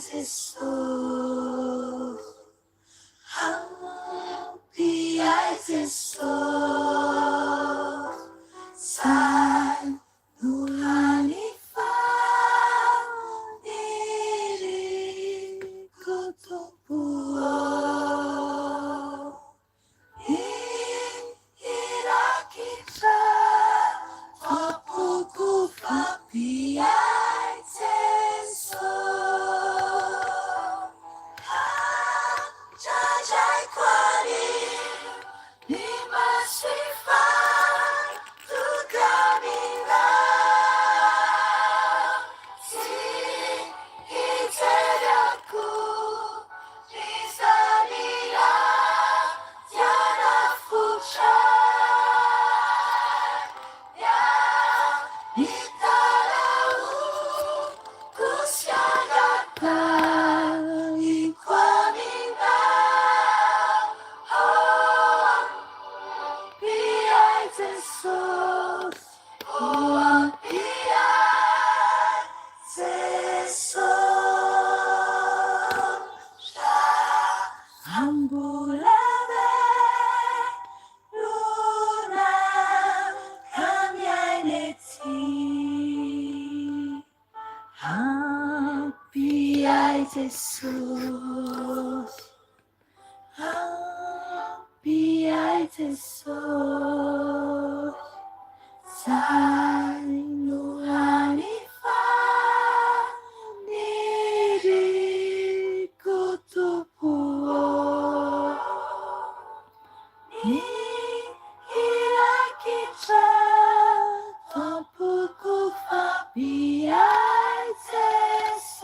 Jesus, ampiai Jesus, san nuhanifan diriku tubuh. Irakitra tapuku fapiai teso. Jajai kwani ni masifan tukamila. Si iteraku risanila. Tiada fuchan yang ditalau kusyagata ikwamina. Oh, piai Jesus, oh, piai Jesus. Ambulave luna kamyaneti. Happy Jesus, happy Jesus, Sainuhanifan diriku tubuh. Irakitra tapuku fapiai Jesus.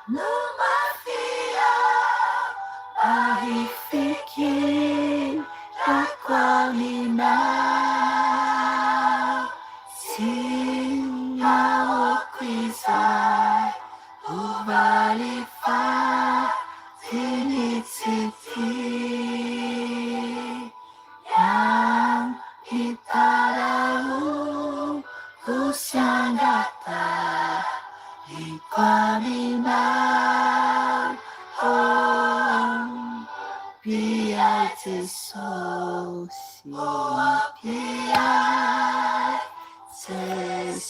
Numafia ahifikir rakwamina. Sinyaokwizai uvalifa tinisiti. Yang itaramu kusyangata ikwamina. Oh, piai Jesus, piai Jesus.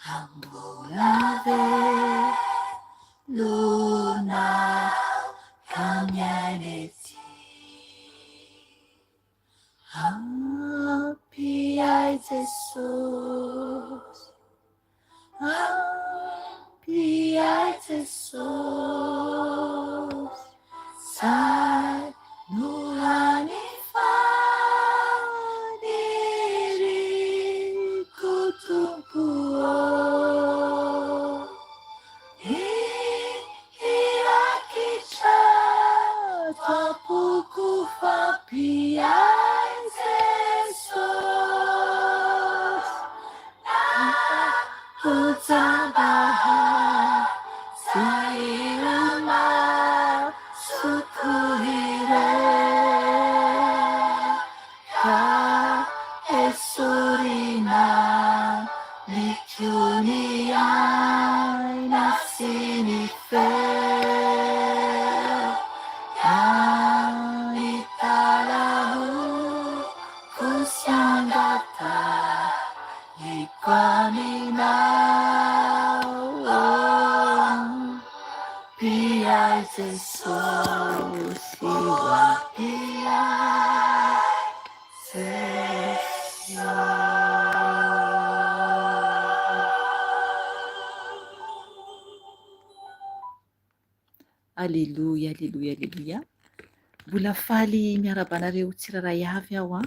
Ambulave luna kamyaneti. Piai Jesus, piai Jesus, sai nuhanifan diriku tubuh. Irakitra tapuku fapiai Jesus. Utabaha sairama sukuhire. Ka esurina likuniai nasinife. Yang italahu kusyangata ikwamina. Oh, piai Jesus, iwa piai Jesus. Aleluia, aleluia, aleluia. Mbola faly miarabanareo tsiraray avy aho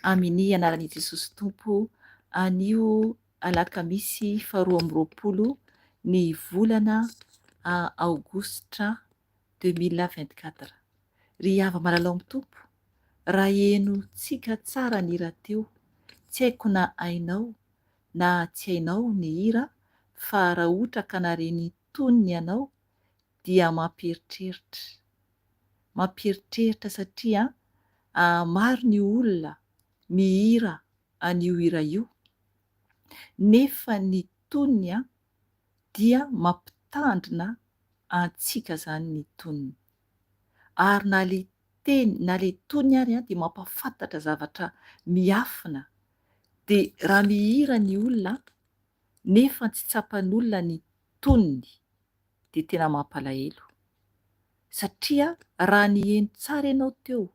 amin'ny anaran'i Jesosy Tompo anio alakamisy 12 ny volana aogositra 2024. Ry hava malalao amin'ny tompo, raha henotsika tsara ny hira teo, tsy haiko na ainao na tsy hainao ny hira, fa raha ohatra ka nareny tonony ianao dia mampieritreritra. Mampieritreritra satria maro ny olona mihira an'io hira io, nefa ny tonony dia mampitandrina antsika zany ny tonony. Ary na le teny na le tonony ary dia mampafantatra zavatra miafina. Dia raha mihira ny olona nefa tsy tsapan'olona ny tonony dia tena mampalahelo. Satria raha niheno tsara ianao teo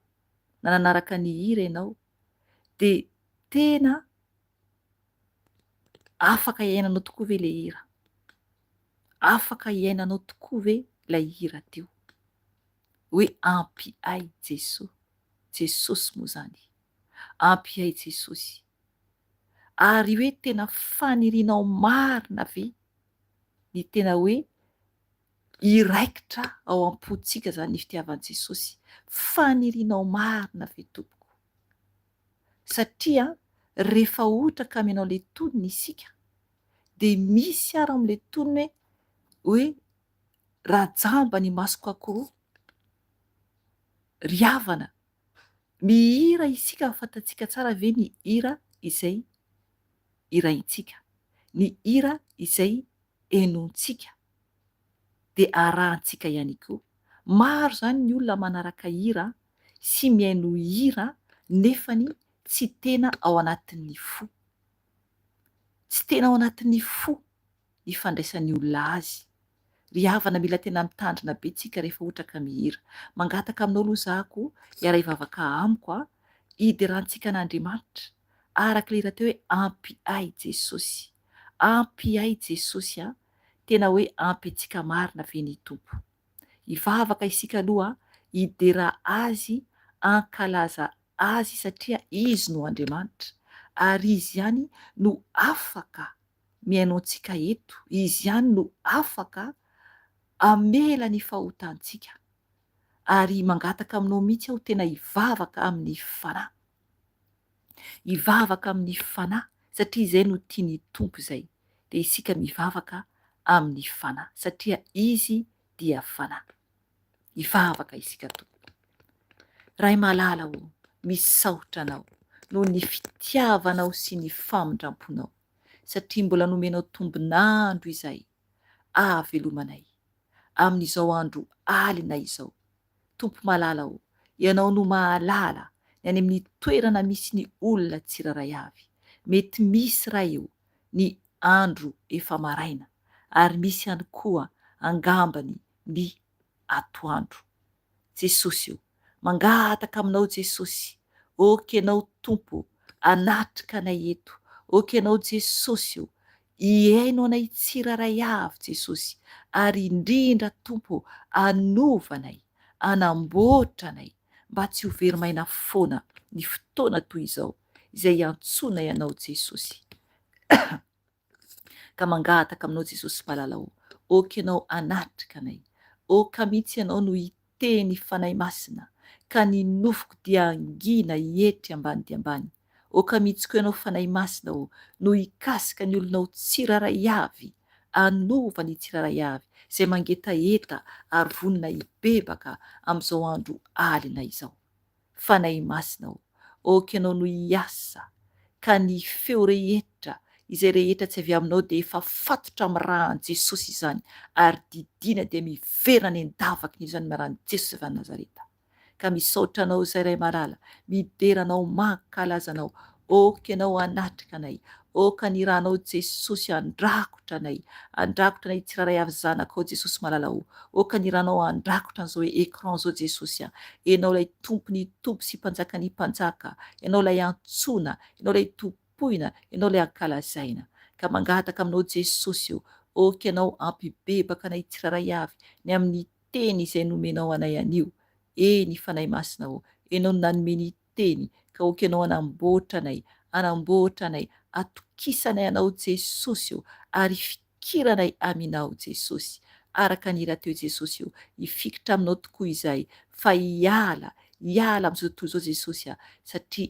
na nanaraka ny hira ianao dia tena afaka iainanao tokoa ve ilay hira? Afaka iainanao tokoa ve ilay hira teo? Hoe ampy ahy Jesosy, Jesosy moa zany, ampy ahy Jesosy. Ary hoe tena fanirianao marina ve ny tena hoe iraikitra ao am-pontsika zany ny fitiavan'i Jesosy. Fanirianao marina ve tompoko? Satria rehefa ohatra ka menao le tonony isika dia misy ary amin'le tonony hoe rajamba ny masoko akoho, ry havana. Mihira isika fantatsika tsara ve ny hira izay iraintsika, ny hira izay enontsika dia arahantsika ihany koa. Maro zany ny olona manaraka hira sy mihaino hira nefany tsy tena ao anatin'ny fo. Tsy tena ao anatin'ny fo ny fandraisan'ny olona azy. Ry havana, mila tena mitandrina be tsika rehefa ohatra ka mihira. Mangataka aminao aloha zahako hiara hivavaka amiko hidirantsika an'Andriamanitra araka le hira teo hoe ampy ahy Jesosy, ampy ahy Jesosy tena hoe ampy antsika marina ve ny tompo. Hivavaka isika aloha hidera azy, ankalaza azy satria izy no Andriamanitra ary izy ihany no afaka mihaino antsika eto, izy ihany no afaka amela ny fahotantsika. Ary mangataka aminao mihitsy aho tena hivavaka amin'ny fanahy, hivavaka amin'ny fanahy satria izay no tiany tompo izay. Dia isika mivavaka amin'ny fanahy satria izy dia fanahy. Hivavaka isika tompo. Ray malala o, misaotra anao noho ny fitiavanao sy ny famindramponao satria mbola nomenao tombonandro izay ahavelomanay amin'izao andro alina izao. Tompo malala o, ianao no mahalala ny any amin'ny toerana misy ny olona tsiraray avy. Mety misy raha eo ny andro efa maraina ary misy ihany koa angambany ny atoandro. Jesosy io, mangataka aminao Jesosy, oka ianao tompo anatrika anay eto, oka ianao Jesosy io, hiaino anay tsiraray avy Jesosy, ary indrindra tompo anovanay, anamboatra anay mba tsy ho verimaina foana ny fotoana toy izao izay antsoina ianao Jesosy. Ka mangataka aminao Jesosy malalao, oka ianao anatrika anay, oka mihitsy ianao no hiteny fanahy masina ka ny nofoko dia angina hietry ambany dia ambany. Oka mihitsy koa ianao fanahy masina no hikasika ny olonao tsiraray avy, anova ny tsiraray avy izay mangetaeta ary vonona hibebaka amin'izao andro alina izao. Fanahy masina oka ianao no hiasa ka ny feo rehetra izay rehetra tsy avy aminao dia efa fatotra amin'ny rahan'i Jesosy izany ary didina dia miverina ny andavaka ny izany maran'i Jesosy avy any Nazareta. Ka misaotra anao izay ray malala, mideranao mankalazanao, oka ianao anatrika anay, oka ny rahanao Jesosy andrakotra anay tsiraray avy zanakao Jesosy malalao, oka ny rahanao andrakotra an'izao écran zao Jesosy, ianao lay tompony tompo sy mpanjaka ny mpanjaka, ianao lay antsoina, ianao lay tompoina, ianao lay ankalazaina. Ka mangataka aminao Jesosy io, oka ianao ampibebaka anay tsiraray avy ny amin'ny teny izay nomenao anay anio. Ny fanahy masina ianao no nanomeny teny ka oka ianao anamboatra anay, atokisanay anao Jesosy ary fikiranay aminao Jesosy, araka ny raha teo Jesosy io, hifikitra aminao tokoa izahay, fa hiala amin'izao tontolo izao Jesosy satria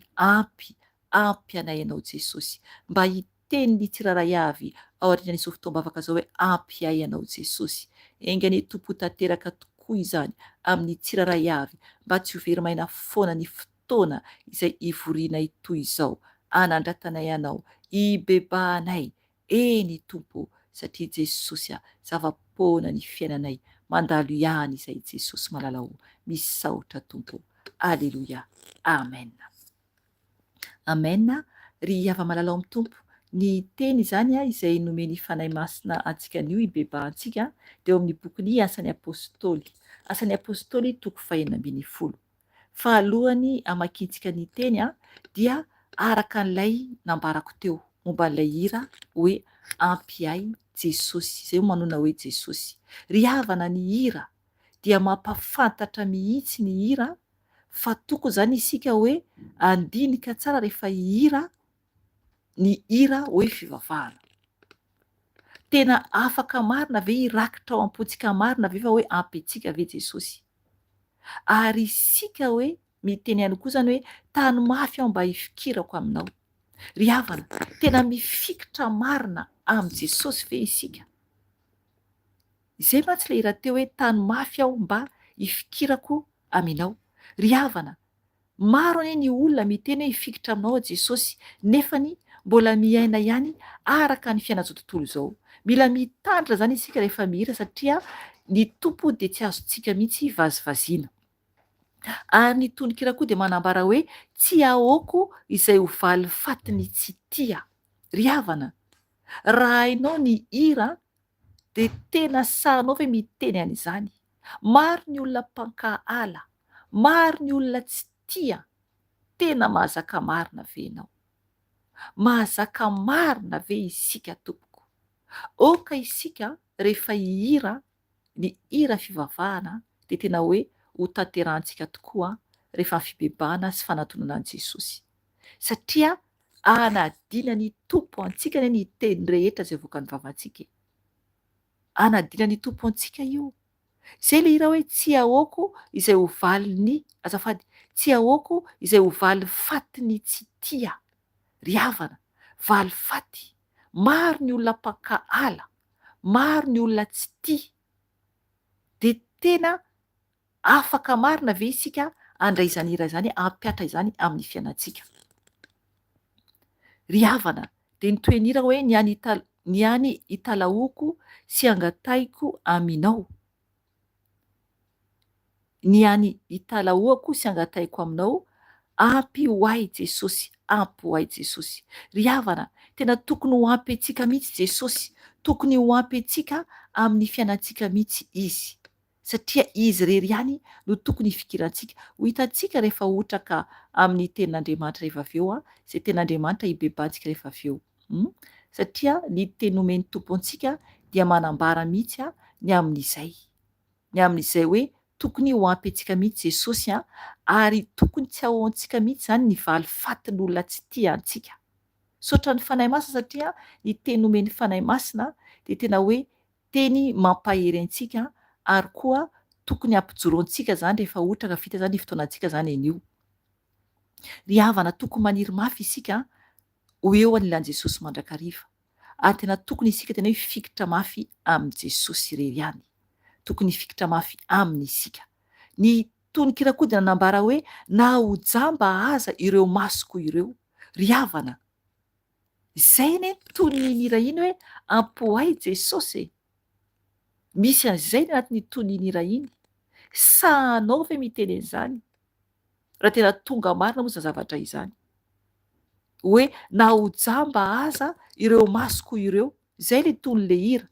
ampy anay ianao Jesosy, mba hiteny ny tsiraray avy ao aorian'izao fotoam-bavaka izao hoe ampy ahy ianao Jesosy. Engany Tompo tanteraka tokoa izany amin'ny tsiraray avy, mba tsy ho very maina foana ny fotoana izay ivorianay toy izao. Anandratanay anao, ibebahanay, eny Tompo, satria Jesosy zava-poana ny fiainanay, mandalo ihany izay Jesosy malalao, misaotra Tompo. Aleloia, amen. Amen. Ry hava malalao amin'ny Tompo, ny teny zany izay nomeny fanahy masina antsika nio ibebahantsika dia amin'ny bokin'ny Asan'ny Apôstôly. Asan'ny Apôstôly 2:20. Fahalohany amakiantsika ny teny dia araka an'ilay nambarako teo momba an'ilay hira hoe ampy ahy Jesosy, izay manona hoe Jesosy. Ry havana ny hira dia mampafantatra mihitsy ny hira fa tokony zany isika hoe andinika tsara rehefa hira ny hira hoe fivavahana. Tena afaka marina ve hirakitra ao am-pontsika marina ve fa hoe ampy antsika ve Jesosy? Ary isika hoe miteny ihany koa zany hoe tany mafy aho mba hifikirako aminao. Ry havana, tena mifikitra marina amin'ny Jesosy ve isika? Izay mantsy ilay hira teo hoe tany mafy aho mba hifikirako aminao. Ry havana, maro anie ny olona miteny hoe hifikitra aminao Jesosy, nefany mbola miaina ihany araka ny fiainana izao tontolo izao. Mila mitandrina zany isika rehefa mihira satria ny Tompo dia tsy azontsika mihitsy vazivaziana. Ary ny tononkira koa dia manambara hoe tsy aoko izay ho valifaty ny tsy tia. Ry havana, raha hainao ny hira dia tena sahanao ve miteny an'izany? Maro ny olona mpankahala, maro ny olona tsy tia, tena mahazaka marina ve ianao? Mahazaka marina ve isika Tompoko? Oka isika rehefa hihira ny hira fivavahana dia tena hoe ho tanterahantsika tokoa rehefa fibebahana sy fanantonana an' Jesosy. Satria anadina ny Tompo antsika ny teny rehetra izay voaka ny vavantsika. Anadina ny Tompo antsika io. Izay le hira hoe tsy aoko izay ho valiny, azafady, tsy aoko izay ho valifaty ny tsy tia. Ry havana, valifaty. Maro ny olona mpankahala, maro ny olona tsy tia. Dia tena afaka marina ve isika andray izany hira izany, ampiatra izany amin'ny fiainantsika? Ry havana, dia ny toen'hira hoe ny any hitalaoko sy angataiko aminao. Ny any hitalaoko sy angataiko aminao, ampy ho ahy Jesosy, ampy ho ahy Jesosy. Ry havana, tena tokony ho ampy antsika mihitsy Jesosy, tokony ho ampy antsika amin'ny fiainantsika mihitsy izy, satria izy rery ihany no tokony hifikirantsika. Ho hitantsika rehefa ohatra ka amin'ny tenin'Andriamanitra rehefa avy eo, izay tenin'Andriamanitra hibebahantsika rehefa avy eo. Satria ny teny nomen'ny Tompo antsika dia manambara mihitsy ny amin'izay hoe tokony ho ampy antsika mihitsy Jesosy ary tokony tsy ahoantsika mihitsy zany ny valifaty ny olona tsy tia antsika. Saotra ny fanahy masina satria ny teny nomen'ny fanahy masina dia tena hoe teny mampahery antsika ary koa tokony hampijoro antsika zany rehefa ohatra ka vita zany ny fotoanantsika zany anio. Ry havana, tokony maniry mafy isika ho eo anilan'i Jesosy mandrakariva. Ary tena tokony isika tena hoe fikitra mafy amin'ny Jesosy irery ihany. Tokony fikitra mafy aminy isika. Ny tononkira koa dia nanambara hoe na ho jamba aza ireo masoko ireo. Ry havana, izay ne toy ny hira iny hoe ampy ho ahy Jesosy. Misy an'izay ny anatin'ny toy ny hira iny. Sahanao ve miteny an'izany? Raha tena tonga marina moa izany zavatra izany. Hoe na ho jamba aza ireo masoko ireo. Izay le ton'le hira.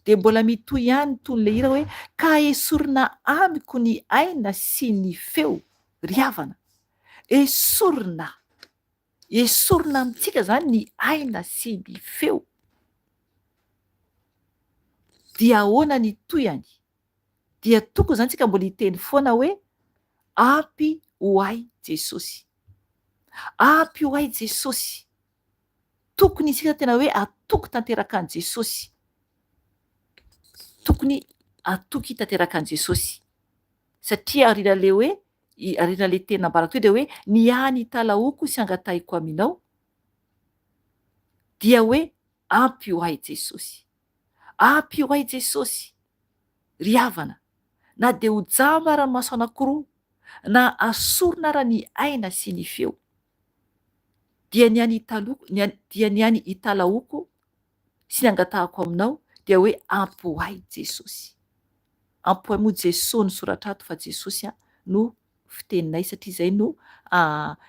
Dia mbola mitohy ihany ton'le hira hoe ka esorina amiko ny aina sy ny feo. Ry havana, esorina amintsika zany ny aina sy ny feo. Dia ahoana ny tohany? Dia tokony zany tsika mbola hiteny foana hoe ampy ho ahy Jesosy. Ampy ho ahy Jesosy. Tokony isika tena hoe atoko tanteraka an' Jesosy. Tokony atoky hitateraka an' Jesosy satria arinale hoe arinale tena ambarako toe de hoe ny any hitalaoko sy angatahiko aminao dia hoe ampy ho ahy Jesosy, ampy ho ahy Jesosy, ry havana, na de ho jamba ranomaso anankiroa na asorona ara ny aina sy ny feo dia ny any dia ny any hitalaoko sy ny angatahako aminao dia hoe ampy ho ahy Jesosy. Ampy ho ahy moa Jesosy ny soratra ato fa Jesosy no fiteninay satria izay no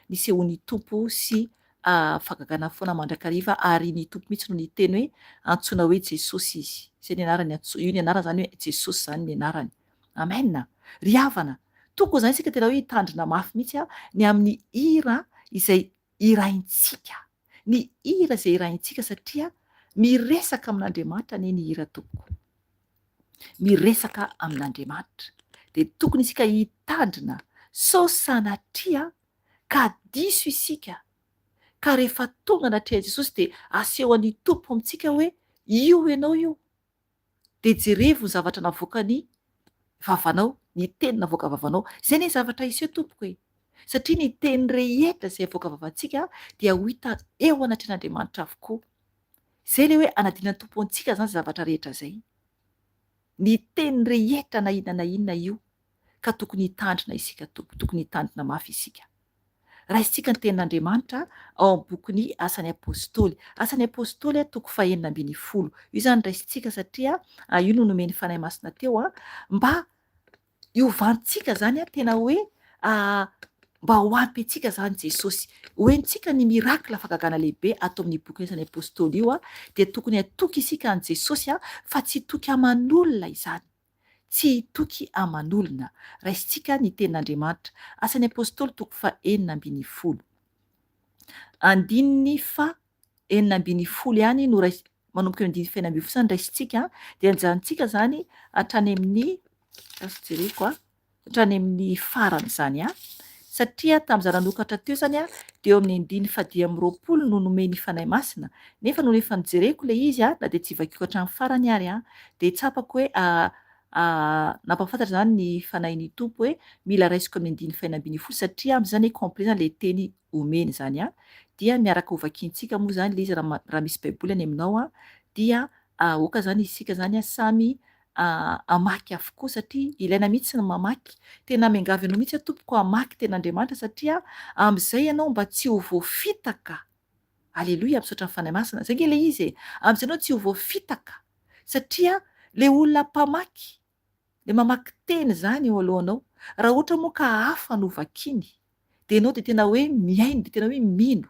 nisehoan'ny tompo sy fagagana foana mandrakariva ary ny tompo mihitsy no niteny hoe antsoina hoe Jesosy izy. Zay ny anarany io ny anarany zany hoe Jesosy zany ny anarany. Amen. Ry havana, tokony zany isika tena hoe hitandrina mafy mihitsy ny amin'ny hira izay iraintsika. Ny hira izay iraintsika satria miresaka amin'Andriamanitra anie ny hira tompoko. Miresaka amin'Andriamanitra. De tokony isika hitandrina sao sanatria ka diso isika. Ka rehefa tonga anatreha Jesosy de aseho an'ny tompo amintsika hoe io ianao io. De jerevo ny zavatra navoakany vavanao, ny teny navoaka vavanao. Zay ny zavatra iseho tompoko e. Satria ny teny rehetra izay avoaka vavantsika dia ho hita eo anatrehan'Andriamanitra avokoa. Zay le hoe anadinan'ny tompo antsika zany zavatra rehetra zay. Ny teny rehetra na inona na inona io ka tokony hitandrina isika tompo, tokony hitandrina mafy isika. Raisitsika ny tenin'Andriamanitra ao amin'ny bokin'ny Asan'ny Apôstôly. Asan'ny Apôstôly toko faha 9. Io zany raisitsika satria io no nomeny fanahy masina teo mba hiovantsika zany tena hoe mba ho ampy antsika zany Jesosy. Hoentsika ny mirakla fagagana lehibe atao amin'ny boky Asan'ny Apôstôly io dia tokony hatoky isika an' Jesosy fa tsy hitoky aman'olona izany. Tsy hitoky aman'olona. Raisitsika ny tenin'Andriamanitra. Asan'ny Apôstôly toko faha 9. Andininy fa 9 ihany no manomboka eo 9 zany raisitsika dia anjanontsika zany hatrany amin'ny hatrany amin'ny farany zany satria tamin'izaho nanokatra teo zany dia eo amin'ny 9:20 no nomeny fanahy masina nefa no efa nijereko le izy na de tsy vakiako hatramin'ny farany ary de tsapako hoe nampafantatra zany ny fanahin'ny tompo hoe mila raisiko amin'ny 9:20 satria am'izany complet zany le teny omeny zany dia miaraka ho vakiantsika moa zany le izy raha misy baiboly any aminao dia oka zany isika zany samy amaky avokoa satria ilaina mihitsy ny mamaky. Tena miangavy anao mihitsy tompoko amaky tenin'Andriamanitra satria am'izay ianao mba tsy ho voafitaka. Aleloia, misaotra ny fanahy masina. Zay nge le izy am'izay ianao tsy ho voafitaka satria le olona mpamaky, le mamaky teny zany eo alohanao. Raha ohatra moa ka hafa no vakiany de ianao de tena hoe miaino, de tena hoe mino.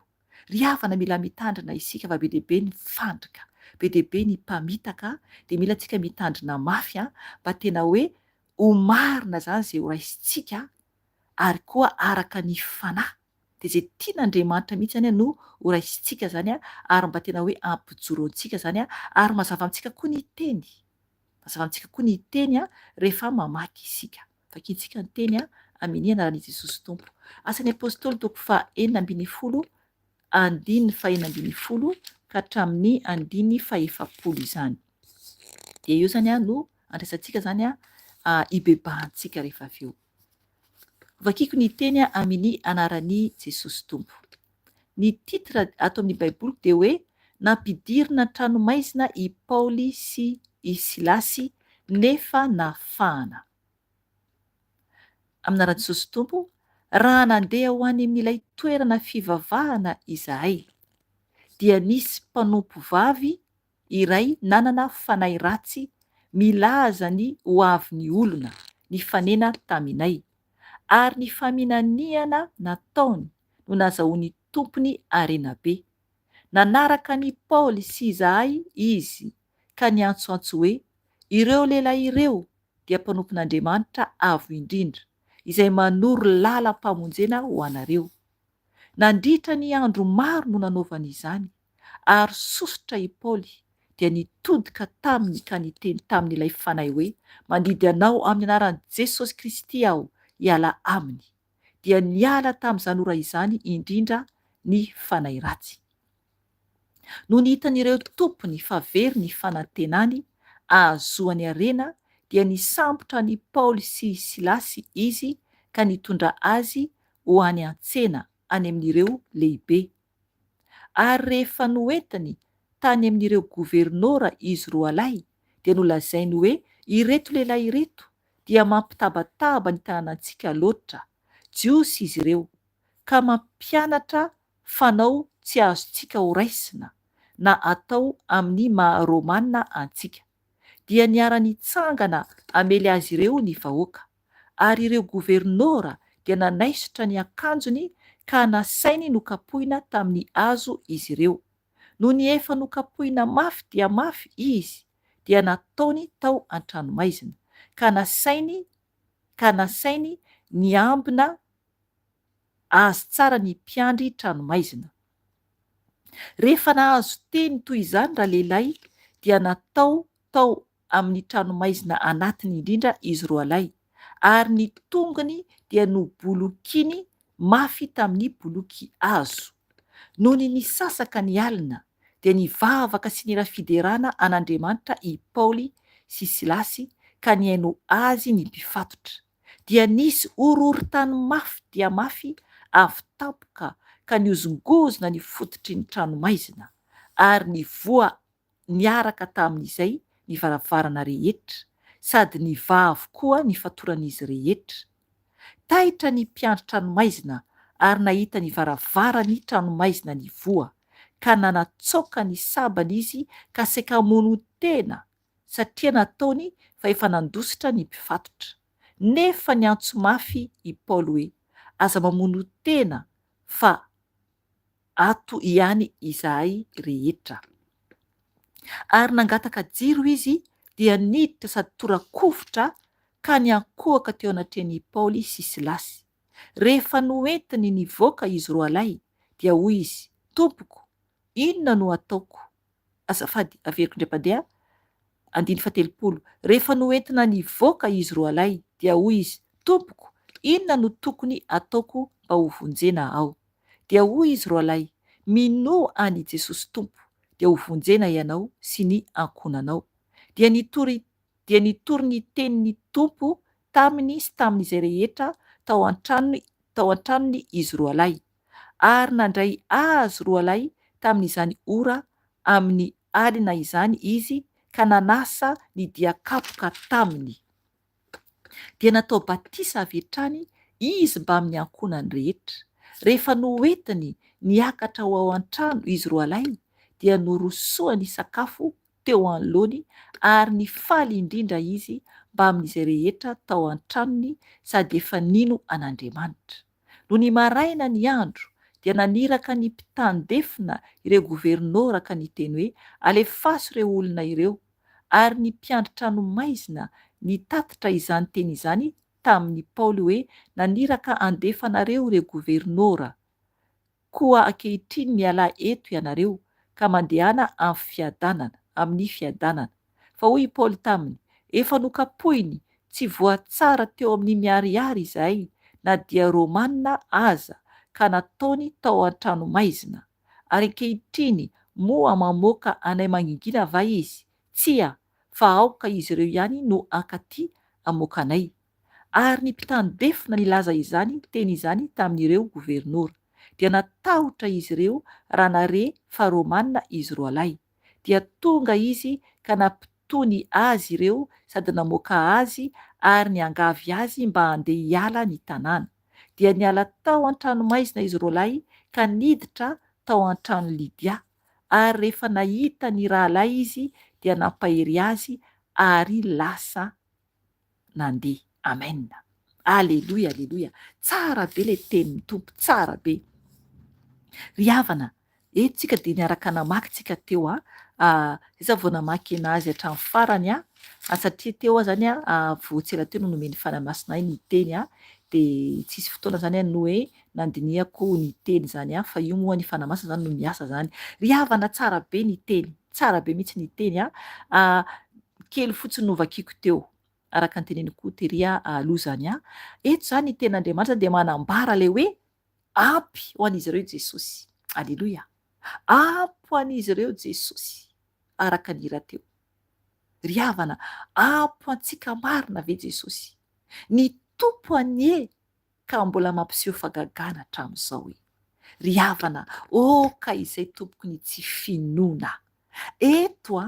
Ry havana, mila mitandrina isika fa be deaibe ny fandrika, be deaibe ny mpamitaka de mila antsika mitandrina mafy mba tena hoe ho marina zany zay ho raisitsika ary koa araka ny fanahy. De zay tian'Andriamanitra mihitsy zany no ho raisitsika zany ary mba tena hoe ampijoro antsika zany ary mazava amintsika koa ny teny. Mazava amintsika koa ny teny rehefa mamaky isika. Vakiantsika ny teny amin'ny anaran'i Jesosy Tompo. Asan'ny Apôstôly toko faha 9, andininy faha 9 ka hatramin'ny andininy faha 10 izany. De io zany no andraisantsika zany hibebahantsika rehefa avy eo. Vakiko ny teny amin'ny anaran'i Jesosy Tompo. Ny titre ato amin'ny baiboly de hoe nampidirina tranomaizina i Paoly sy i Silasy nefa nafahana. Amin'ny anaran'i Jesosy Tompo, raha nandeha ho any amin'ilay toerana fivavahana izahay dia nisy mpanompo vavy iray nanana fanahy ratsy milaza ny ho avin'ny olona ny fanena taminay ary ny faminaniana nataony no nazahoany tompony arenabe. Nanaraka ny Paoly sy izahay izy ka niantsoantso hoe ireo lehilahy ireo dia mpanompon'Andriamanitra avo indrindra izay manoro lalam-pamonjena ho anareo. Nandritra ny andro maro no nanaovana izany ary sosotra i Paoly dia nitodika taminy ka niteny tamin'ilay fanahy hoe mandidy anao amin'ny anaran'i Jesosy Kristy aho hiala aminy. Dia niala tamin'izany ora izany indrindra ny fanahy ratsy. No nihitan'ireo tompony fa very ny fanantenany ahazoany arena dia nisambotra ny Paoly sy Silasy izy ka nitondra azy ho any an-tsena any amin'ireo lehibe. Ary rehefa noentiny tany amin'ireo governora izy roa lahy dia nolazainy hoe ireto lehilahy ireto dia mampitabataba ny tanànantsika loatra, jiosy izy ireo, ka mampianatra fanao tsy azontsika ho raisina na atao amin'ny maha Romanina antsika. Dia niara-nitsangana amely azy ireo ny vahoaka, ary ireo governora dia nanaisotra ny akanjony ka nasainy nokapohina tamin'ny hazo izy ireo. No ny efa nokapohina mafy dia mafy izy dia nataony tao an-tranomaizina, ka nasainy niambina azy tsara ny mpiandry tranomaizina. Rehefa nahazo teny toy izany rahalehilahy dia natao tao amin'ny tranomaizina anatiny indrindra izy roa lahy, ary ny tongony dia nobolokiny mafy tamin'ny boloky hazo. Noho ny nisasaka ny alina dia nivavaka sy nira fiderana an'Andriamanitra i Paoly sy Silasy ka niaino azy ny mpifatotra. Dia nisy orohorontany mafy dia mafy avy tampoka ka niozongozona ny fototry ny tranomaizina, ary ny voa niaraka tamin'izay ny varavarana rehetra, sady ny avokoa ny fatoran'izy rehetra. Taitra ny mpiandry tranomaizina ary nahita ny varavarany tranomaizina ny voa, ka nanatsoaka ny sabany izy ka saika hamono tena, satria nataony fa efa nandositra ny mpifatotra. Nefa ny antso mafy i Paoly hoe aza mamono tena fa ato ihany izahay rehetra. Ary nangataka jiro izy dia niditra sady tora-kovitra ka niankohaka teo anatrehan'i Paoly sy Silasy. Rehefa noentiny nivoaka izy roa lahy dia hoy izy, tompoko, inona no ataoko? Azafady averiko indray mpandeha, 9:30. Rehefa noentina nivoaka izy roa lahy dia hoy izy, tompoko, inona no tokony ataoko mba ho vonjena aho? Dia hoy izy roa lahy, minoa any Jesosy Tompo dia ho vonjena ianao sy ny ankonanao. Dia nitory ny tenin'ny Tompo taminy sy tamin'izay rehetra tao an-tranony izy roa lahy, ary nandray azy roa lahy tamin'izany ora amin'ny alina izany izy ka nanasa ny diakapoka taminy. Dia natao batisa avy hatrany izy mba amin'ny ankonany rehetra. Rehefa noentiny niakatra ho ao an-trano izy roa lahy dia norosoany sakafo teo anoloany, ary nifaly indrindra izy mba amin'izay rehetra tao an-tranony, sady efa nino an'Andriamanitra. No ny maraina ny andro dia naniraka ny mpitandefina ireo governora ka niteny hoe alefaso ireo olona ireo, ary ny mpiandry tranomaizina nitatitra izany teny izany tamin'ny Paoly hoe naniraka andefanareo ireo governora, koa ankehitriny miala eto ianareo ka mandehana amin'ny fiadanana. Fa hoy Paoly taminy, efa nokapohiny, tsy voatsara teo amin'ny miharihary izahay, na dia Romanina aza, ka nataony tao an-tranomaizina. Ary ankehitriny moa mamoaka anay mangingina va izy? Tsia, fa aoka izy ireo ihany no ankaty amoaka anay. Ary ny mpitandefina nilaza izany teny izany tamin'ireo governora, dia natahotra izy ireo raha nare fa Romanina izy roa lahy. Dia tonga izy ka nampitony azy ireo sady namoaka azy ary niangavy azy mba handeha hiala ny tanàna. Dia niala tao an-tranomaizina izy roa lahy ka niditra tao an-trano Lidia, ary rehefa nahita ny rahalahy izy dia nampahery azy ary lasa nandeha. Amen. Aleluia, aleluia. Tsara be le tenin'ny Tompo, tsara be. Ry havana, etsika dia niaraka namakytsika teo isa vao namaky anazy hatramin'ny farany satria teo zany voatsela teo no nomeny fanamasina ny teny dia tsisy fotoana zany no hoe nandinihako ny teny zany fa io moa ny fanamasina zany no miasa zany. Ry havana, tsara be ny teny, tsara be mihitsy ny teny kely fotsiny novakiko teo araka ny teneniko teria alozany eto zany ny ten'Andriamanitra dia manambara le hoe ampy ho an'izy ireo Jesosy. Aleloia. Ampy ho an'izy ireo Jesosy araka ny hira teo. ry havana, ampo antsika marina ve Jesosy, ny tompo anie ka mbola mampiseho fagagana hatramin'izao e. Ry havana, ka izay tompoko ny tsy finoana. Eto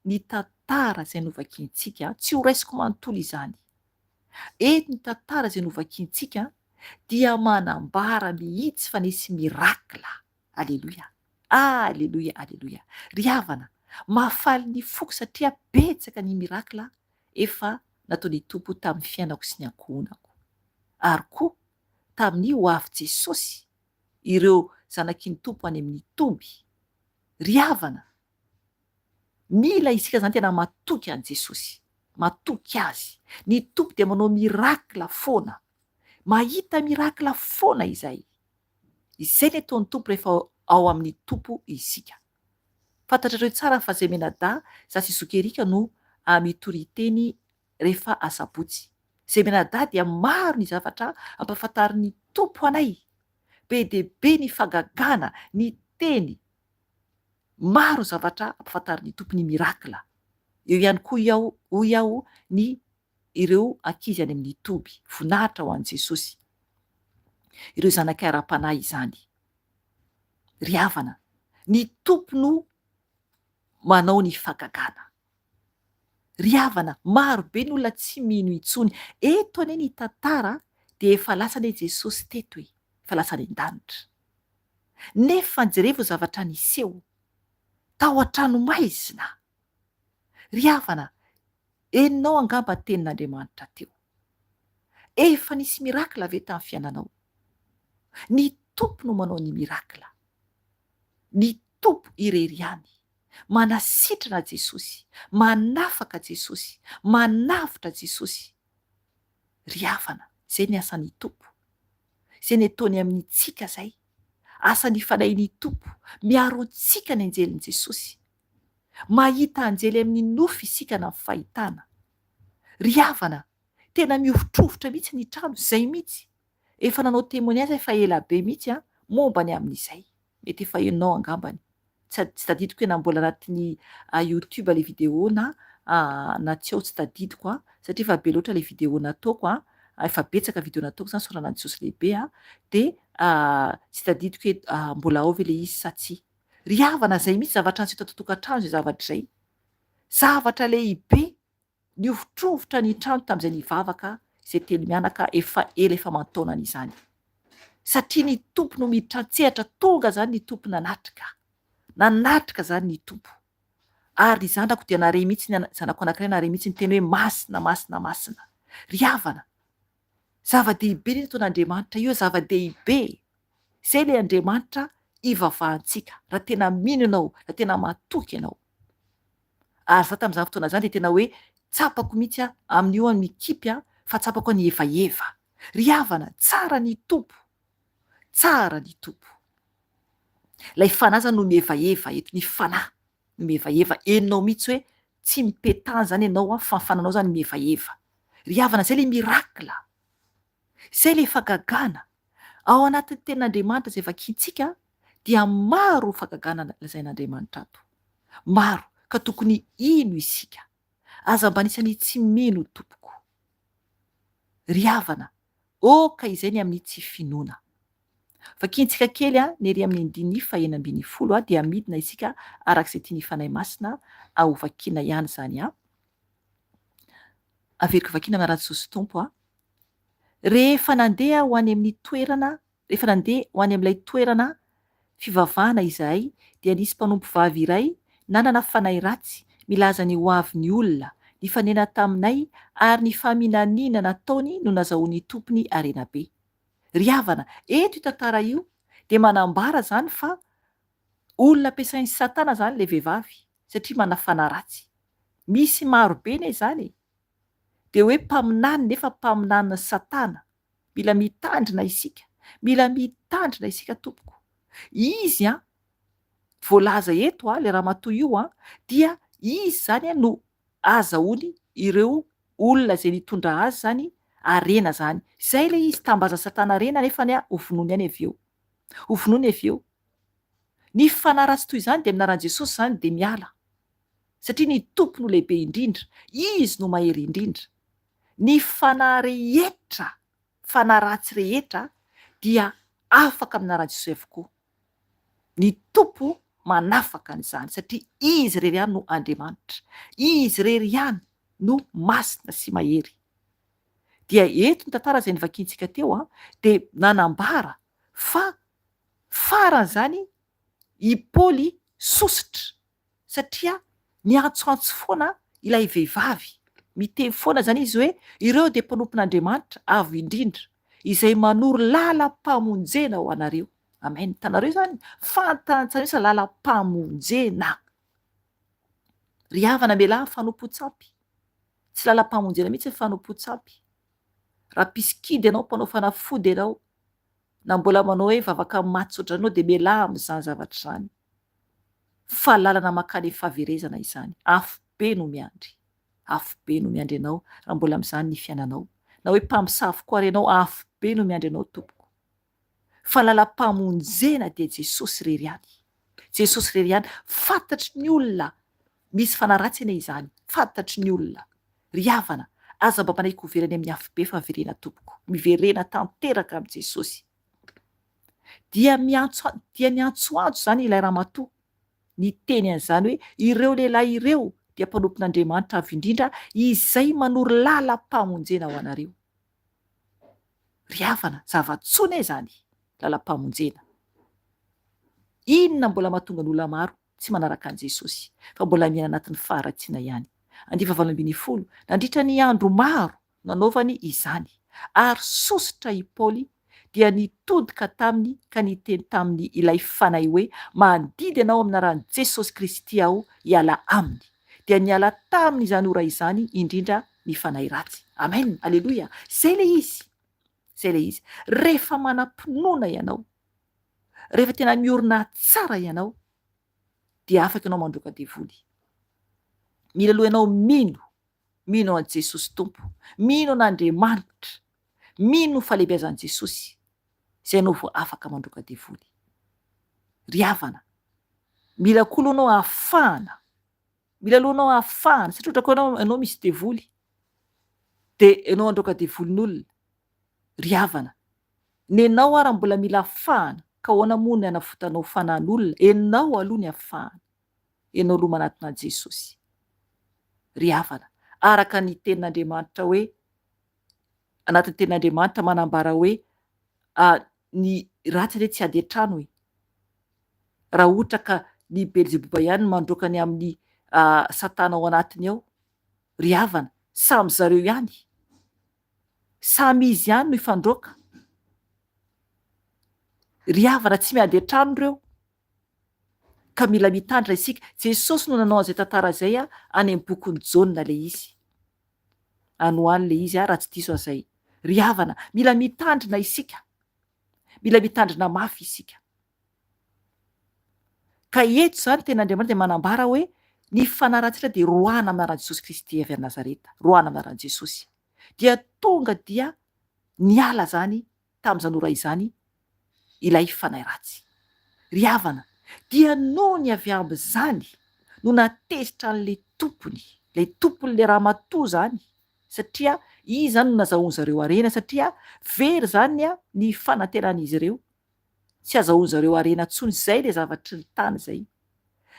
ny tantara izay novakiantsika, tsy ho raisiko manontolo izany. Eto ny tantara izay novakiantsika dia manambara mihitsy fa nisy mirakla. Aleloia, aleloia, aleloia. Ry havana, mahafaly ny foko satria betsaka ny mirakla efa nataony tompo tamin'ny fiainako sy ny ankohonako. Ary koa tamin'ny ho avy Jesosy ireo zanaky ny tompo any amin'ny toby. Ry havana, mila isika zany tena matoky an' Jesosy, matoky azy. Ny tompo dia manao mirakla foana, mahita mirakla foana izay. Izay ny ataon'ny tompo rehefa ao amin'ny tompo isika. Fantatrareo tsara fa zay menada za sy Zokerika no mitoriteny rehefa asabotsy. Zay menada dia maro ny zavatra ampahafantarin'ny tompo anay. Be dia be ny fagagana, ny teny, maro zavatra ampahafantarin'ny tompo ny mirakla. Eo ihany koa iaho ny ireo ankizy any amin'ny toby, voninahitra ho an' Jesosy. Ireo zanakay ara-panahy izany. Ry havana, ny tompo no manao ny fagagana. Ry havana, maro be ny olona tsy mino intsony. Eto anie ny tantara dia efa lasany Jesosy teto e, efa lasany an-danitra. Nefa jerevy zavatra niseho tao an-tranomaizina. Ry havana, enao angamba tenin'Andriamanitra teo. Efa nisy mirakla ve tamin'ny fiainanao? Ny tompo no manao ny mirakla. Ny tompo ireriany, manasitrana Jesosy, manafaka Jesosy, manavitra Jesosy. Ry havana, zay ny asan'ny tompo. Zay ny ataony amin'ny tsika zay. Asany fanahin'ny tompo, miaro antsika ny anjelin'i Jesosy. Mahita anjely amin'ny nofy isika na fahitana. Ry havana, tena miovitrovotra mihitsy ny trano, zay mihitsy. Efa nanao témoignage efa ela be mihitsy momba ny amin'izay. Mety efa enao angambany. Tsy tadidiko hoe na mbola anatin'ny YouTube le vidéo na tsy ao tsy tadidiko satria efa be loatra le vidéo nataoko efa betsaka vidéo nataoko zany soranan'i Jesosy lehibe de tsy tadidiko hoe mbola ao ve le izy sa tsy. Ry havana, zay mihitsy zavatra antsika totokantrano zay zavatra izay. Zavatra lehibe niovitrovotra ny trano tamin'izay nivavaka izay telo mianaka efa ela efa aman-taonany izany. Satria ny tompo no miditra tonga zany ny tompo nanatrika zany ny tompo. Ary ny zanako dia nare mihitsy zanako anankiray nare mihitsy ny teny hoe masina, masina, masina. Ry havana, zava-dehibe ny ataon'Andriamanitra io, zava-dehibe. Zay le Andriamanitra ivavahantsika raha tena mino ianao, raha tena matoky ianao. Ary za tamin'izany fotoana zany dia tena hoe tsapako mihitsy amin'io mikipy fa tsapako ny evaeva. Ry havana, tsara ny tompo, tsara ny tompo. Lay fanahy zany no mihevaeva eto, ny fanahy no mihevaeva. Enao mihitsy hoe tsy mipetany zany ianao fa ny fananao zany mihevaeva. Ry havana, zay le mirakla, zay le fagagana. Ao anatin'ny tenin'Andriamanitra izay vakiantsika dia maro fagagana lazain'Andriamanitra ato. Maro, ka tokony ino isika? Aza mba anisany tsy mino tompoko. Ry havana, ka izay ny amin'ny tsy finoana. Vakiantsika kely ny ery amin'ny andiny fahaenina ambin'ny folo dia midina isika arak'izay tiany fanahy masina ho vakiana ihany zany averiko vakiana amin'ny Jesosy tompo rehefa nandeha ho any amin'ny toerana, rehefa nandeha ho any amin'ilay toerana fivavahana izahay dia nisy mpanompo vavy iray nanana fanahy ratsy milaza ny ho avy ny olona ny fanena taminay ary ny faminaniana nataony no nazahoany tompony arena be. Ry havana, eto io tantara io dia manambara zany fa olona ampiasain'ny Satana zany le vehivavy satria manafana ratsy. Misy maro be ne zany dia hoe mpaminany nefa mpaminan'ny Satana. Mila mitandrina isika, mila mitandrina isika tompoko. Izy voalaza eto le ramatoa io dia izy zany no azahoany ireo olona izay nitondra azy zany arena zany. Zay le izy tambazana Satana arena nefa hovonoiny any avy eo. Hovonoiny avy eo. Ny fanahy ratsy toy izany dia aminaran'i Jesosy zany dia miala. satria ny tompo no lehibe indrindra, izy no mahery indrindra. Ny fanahy rehetra, fanahy ratsy rehetra dia afaka amin'anaran'i Jesosy avokoa. Ny tompo manafaka an'izany satria izy irery ihany no Andriamanitra, izy irery ihany no masina sy mahery. Dia eto ny tantara izay nivakiantsika teo dia nanambara fa faran'izany i Paoly sositra, satria miantsoantso foana ilay vehivavy, miteny foana zany izy hoe ireo dia mpanompon'Andriamanitra avo indrindra izay manoro lalam-pamonjena ho anareo. Amen. Tanareo zany fantantsareo sa lalam-pamonjena. Ry havana mialahy fanompo-tsampy, tsy lalam-pamonjena mihitsy ny fanompo-tsampy. Raha mpiskidy ianao, mpanao fanafody ianao, na mbola manao hoe vavaka matsotra anao dia mialahy amin'izany zavatra izany. Fa lalana makany fahaverezana izany. Afo be no miandry. Afo be no miandry ianao raha mbola amin'izany ny fiainanao. Na hoe mpamosavy koa ianao, afo be no miandry ianao tompoko. Fa lalam-pamonjena dia Jesosy irery ihany. Jesosy irery ihany. Fantatry ny olona misy fanaratsy eny izany. Fantatry ny olona. Ry havana, aza mba manaiky ho vereny amin'ny afo be fahaverena tompoko. Miverena tanteraka amin'i Jesosy. Dia miantsoantso zany ilay ramatoa. Ny teny an'izany hoe ireo lehilahy ireo dia mpanompon'Andriamanitra avo indrindra izay manoro lalam-pamonjena ho anareo. Ry havana, zava-tsoina zany lalam-pamonjena. Inona mbola mahatonga ny olona maro tsy manaraka an'i Jesosy fa mbola miaina anatin'ny faharatsiana ihany. 10 nandritra ny andro maro nanaovany izany, ary sositra i Paoly dia nitodika taminy ka niteny taminy ilay fanahy hoe mandidy ianao amin'ny anaran'i Jesosy Kristy aho hiala aminy. Dia niala taminy izany ora izany indrindra ny fanahy ratsy. Amen. Aleloia. Zay le izy. Zay le izy. Rehefa manam-pinoana ianao, rehefa tena miorina tsara ianao, dia afaka ianao mandroaka devoly. Mila aloha ianao mino an'i Jesosy tompo, mino an'Andriamanitra, mino falebiazan'i Jesosy, izay ianao vao afaka mandroaka devoly. Ry havana, mila koa aloha ianao ahafahana, mila aloha ianao ahafahana, satria ohatra koa ianao misy devoly dia ianao androaka devolin'olona. Ry havana, ny ianao raha mbola mila ahafahana ka ahoana moa ny hanafotanao fanahin'olona, ianao aloha ny ahafahana, ianao aloha manatona an'i Jesosy. Ry havana, araka ny tenin'Andriamanitra hoe, anatin'ny tenin'Andriamanitra manambara hoe ny ratsy anie tsy ady an-trano hoe. Raha ohatra ka ny Beelzebuba ihany mandroaka ny amin'ny satana ao anatiny ao, ry havana, samy zareo ihany, samy izy ihany no ifandroaka. Ry havana, tsy miady an-trano ireo ka mila mitandrina isika. Jesosy no nanao an'izay tantara izay any amin'ny bokin'ny Jaona le izy. Anoany le izy raha tsy diso azay. Ry havana, mila mitandrina isika, mila mitandrina mafy isika. Ka eto zany tenin'Andriamanitra dia manambara hoe ny fanahy ratsy dia rohana amin'ny anaran'i Jesosy Kristy avy Nazareta, rohana amin'ny anaran'i Jesosy. Dia tonga dia niala zany tamin'izany ora izany ilay fanahy ratsy. Ry havana, dia noho ny avy amin'izany no natezitra an'ilay tompon'ilay ramatoa zany, satria izy zany no nazahoany zareo harena, satria very zany ny fanantenan'izy ireo. Tsy azahoany zareo harena intsony. Zay le zavatry ny tany zay.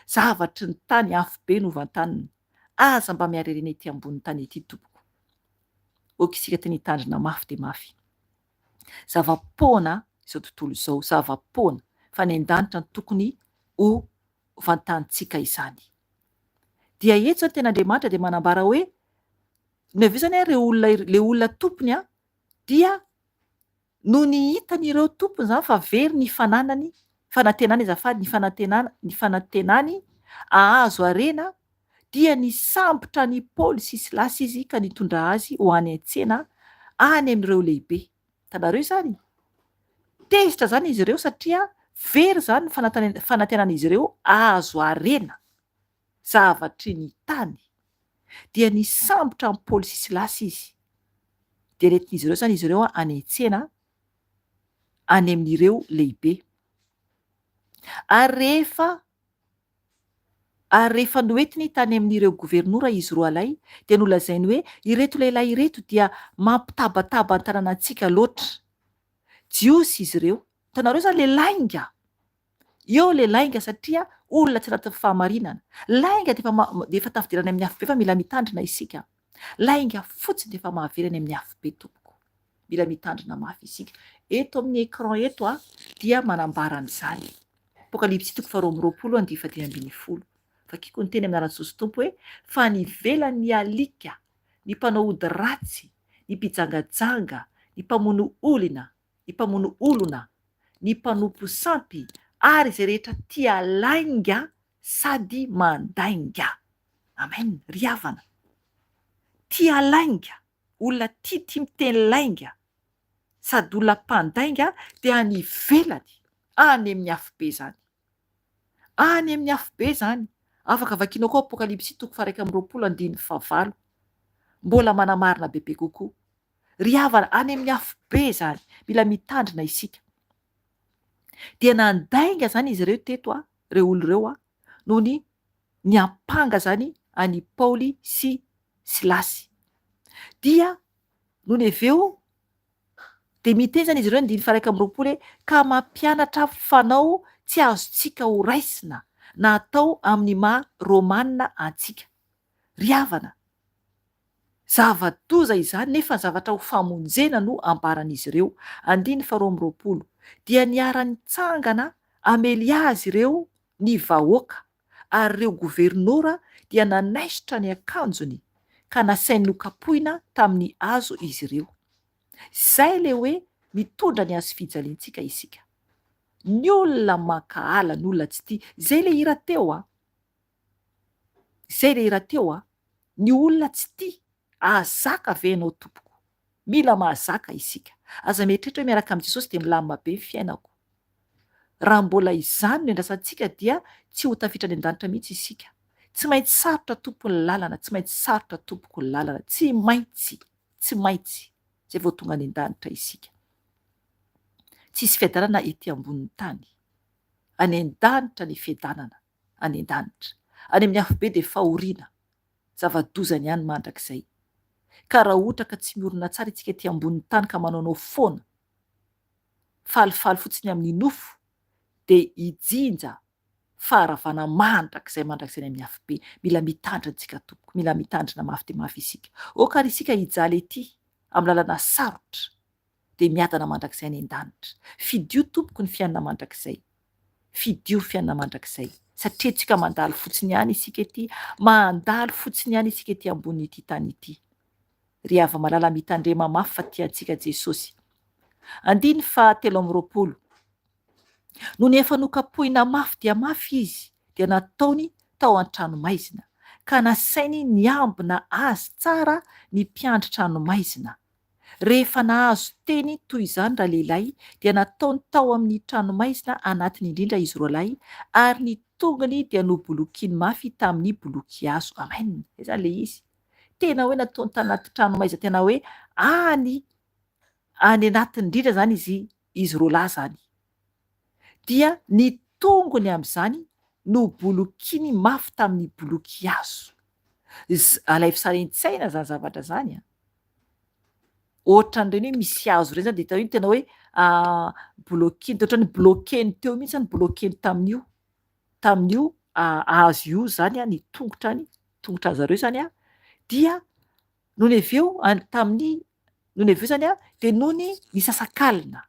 Zavatry ny tany afo be no van-taniny. Aza mba miharerena ety ambony tany ety tompoko. Ok, isika teny hitandrina mafy dia mafy. Zava-poana izao tontolo izao, zava-poana fa ny an-danitra no tokony ho van-tanitsika izany. Dia eto zany tenin'Andriamanitra dia manambara hoe ny avy zany le olona tompony dia no ny hitany ireo tompony zany fa very ny fananany, fanantenany azafady, ny fanantenany ahazo harena, dia nisambotra ny Paoly sy Silasy izy ka nitondra azy ho any an-tsena any amin'ireo lehibe. Tanareo zany, tezitra zany izy ireo satria very zany ny fanantenan'izy ireo ahazo harena, zavatry ny tany. Dia nisambotra amin'ny Paoly sy Silasy izy. Dia nentin'izy ireo zany izy ireo any an-tsena any amin'ireo lehibe. Ary rehefa Ary rehefa noentiny tany amin'ireo governora izy roa lay dia nolazainy hoe ireto lehilahy ireto dia mampitabataba ny tanànantsika loatra. Jiosy izy ireo. Hitanareo zany le lainga. Eo le lainga satria olona tsy anatin'ny fahamarinana. Lainga de efa tafidirana amin'ny afo be fa mila mitandrina isika. Lainga fotsiny de efa mahaverany amin'ny afo be tompoko. Mila mitandrina mafy isika. Eto amin'ny écran eto dia manambara an'izany. Apokalipsy 2:20-20. Fakiko ny teny amin'ny anaran'ny Jesosy Tompo hoe fa nivelan'ny alika, ny mpanao ody ratsy, ny mpijangajanga, ny mpamono olona, ny mpanompo sampy ary izay rehetra tia lainga sady mandainga. Amen. Ry havana. Tia lainga, olona tia miteny lainga sady olona mpandainga dia any ivelany, any amin'ny afo be zany. Any amin'ny afo be zany. Afaka vakianao koa Apokalipsy 1:20-20. Mbola manamarina bebe kokoa. Ry havana, any amin'ny afo be zany. Mila mitandrina isika. Dia nandainga zany izy ireo teto reo olo ireo noho ny ampanga zany any Paoly sy Silasy. Dia noho ny aveo de miteny zany izy ireo 1:20 hoe ka mampianatra fanao tsy azontsika ho raisina na atao amin'ny maha romanina antsika. Ry havana, zava-doza izany nefa zavatra ho famonjena no ambaran'izy ireo. 2:20 dia niara-nitsangana amely azy ireo ny vahoaka ary ireo governora dia nanaisitra ny akanjony ka nasainy nokapohina tamin'ny hazo izy ireo. Zay le hoe mitondra ny hazo fijaliantsika isika. Ny olona makahala, ny olona tsy tia. Zay le hira teo Zay le hira teo ny olona tsy tia. Azaka ve ianao tompoko? Mila mahazaka isika. Aza mieritreritra hoe miaraka amin'i Jesosy dia milamina be ny fiainako. Raha mbola izany no endrasantsika dia tsy ho tafiditra any an-danitra mihitsy isika. Tsy maintsy sarotra tompoko ny lalana, tsy maintsy sarotra tompoko ny lalana, tsy maintsy zay vao tonga any an-danitra isika. Tsisy fiadanana ety ambonin'ny tany. Any an-danitra ny fiadanana, any an-danitra. Any amin'ny afo be dia fahoriana. Zava-dozany ihany mandrakizay. Ka raha ohatra ka tsy miorina tsara itsika ety ambonin'ny tany ka manaonao foana, falifaly fotsiny amin'ny nofo, dia hijinja faharavana mandrakizay amin'ny afo be. Mila mitandrina antsika tompoko, mila mitandrina mafy dia mafy isika. Okary isika hijaly ety amin'ny lalana sarotra dia miadana mandrakizay any an-danitra. Fidio tompoko ny fiainana mandrakizay. Fidio fiainana mandrakizay. Satria tsika mandalo fotsiny ihany isika ety, mandalo fotsiny ihany isika ety ambonin'ity tany ity. Ry hava malala mitandrema mafy fa tiantsika Jesosy. 2:20 no ny efa nokapohina mafy dia mafy izy dia nataony tao an-tranomaizina ka nasainy niambina azy tsara ny mpiandry tranomaizina. Rehefa nahazo teny toy izany raha lehilahy dia nataony tao amin'ny tranomaizina anatiny indrindra izy roa lahy ary ny tongony dia nobolokiany mafy tamin'ny boloky hazo. Amen. Zay zany le izy. Tena hoe nataony tanaty tranomaizina, tena hoe any anatiny indrindra zany izy roa lahy zany. Dia ny tongony amin'izany nobolokiany mafy tamin'ny boloky hazo. Alayvo sarin-tsaina zany zavatra zany ohatran'ireny hoe misy hazo ireny zany dia tena hoe blokiany, ohatrany blokeny teo mihitsy zany, blokeny tamin'io hazo io zany ny tongotra zareo zany dia noho ny aveo zany dia noho ny nisasakalina,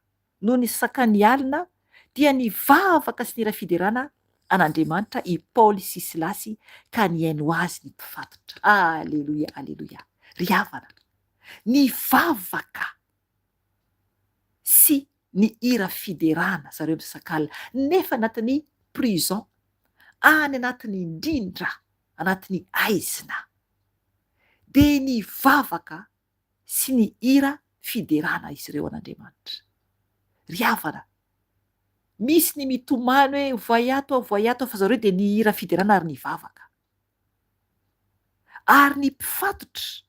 noho ny sasakany alina dia nivavaka sy nira fiderana an'Andriamanitra i Paoly sy Silasy ka niaino azy ny mpifatotra. Aleloia, aleloia. Ry havana, nivavaka sy ny hira fiderana zareo misasakalina nefa anatin'ny prison, any anatin'ny indrindra, anatin'ny aizina. Dia nivavaka sy ny hira fiderana izy ireo an'Andriamanitra. Ry havana, misy ny mitomany hoe voayato fa zareo dia ny hira fiderana ary nivavaka. Ary ny mpifatotra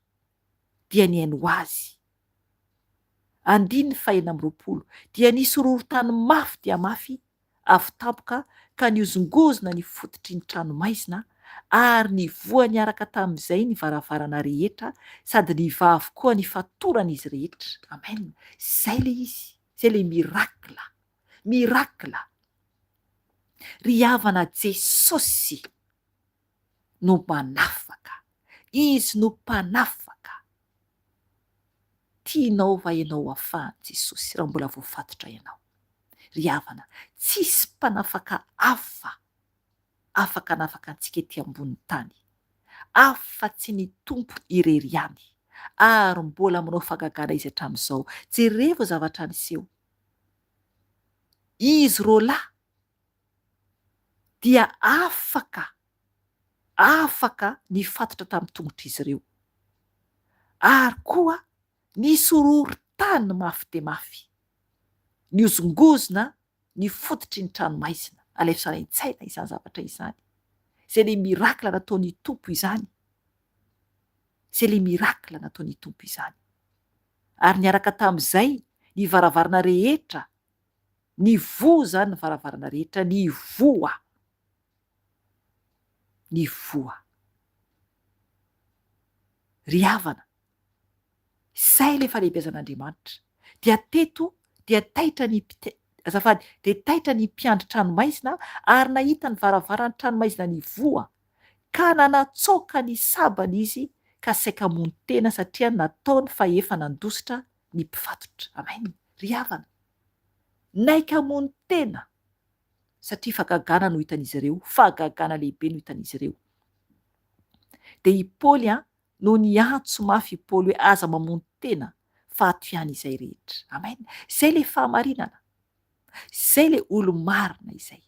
dia niaino azy. 2:20 dia nisy horohorontany mafy dia mafy avy tampoka ka niozongozona ny fototry ny tranomaizina ary ny voany araka tamin'izay ny varavarana rehetra sady ny vavy koa ny fatoran'izy rehetra. Amen. Zay le izy, zay le mirakla ry havana Jesosy no manafaka, izy no mpanafaka. Tianao va ianao afahany Jesosy raha mbola voafatotra ianao? Ry havana, tsisy mpanafaka hafa afaka anafaka antsika ety ambony tany, afa-tsy ny tompo irery ihany, ary mbola manao fagagana izy hatramin'izao. Jereo zavatra niseho, izy roalahy dia afaka nifatotra tamin'ny tongotra izy ireo, ary koa nisy horohorontany mafy de mafy, niozongozona ny fototry ny tranomaizina. Alefa saraintsaina izany zavatra izany, zay le mirakla nataony tompo izany, zay le mirakla nataony tompo izany. Ary niaraka tamin'izay ny varavarana rehetra, ny voa zany ny varavarana rehetra, ny voa. Ry havana, zay le falehibiazan'Andriamanitra. Dia teto dia taitra ny taitra ny mpiandry tranomaizina, ary nahita ny varavarany tranomaizina ny voa, ka nanatsoaka ny sabany izy ka saika mony tena, satria nataony fa efa nandositra ny mpifatotra. Amen. Ry havana, naika mony tena, satria fagagana no hitan'izy ireo, fagagana lehibe no hitan'izy ireo. De i Paoly no niantso mafy i Paoly hoe aza mamony tena fa ato ihany izay rehetra. Amen. Zay le fahamarinana, zay le olo-marina izay.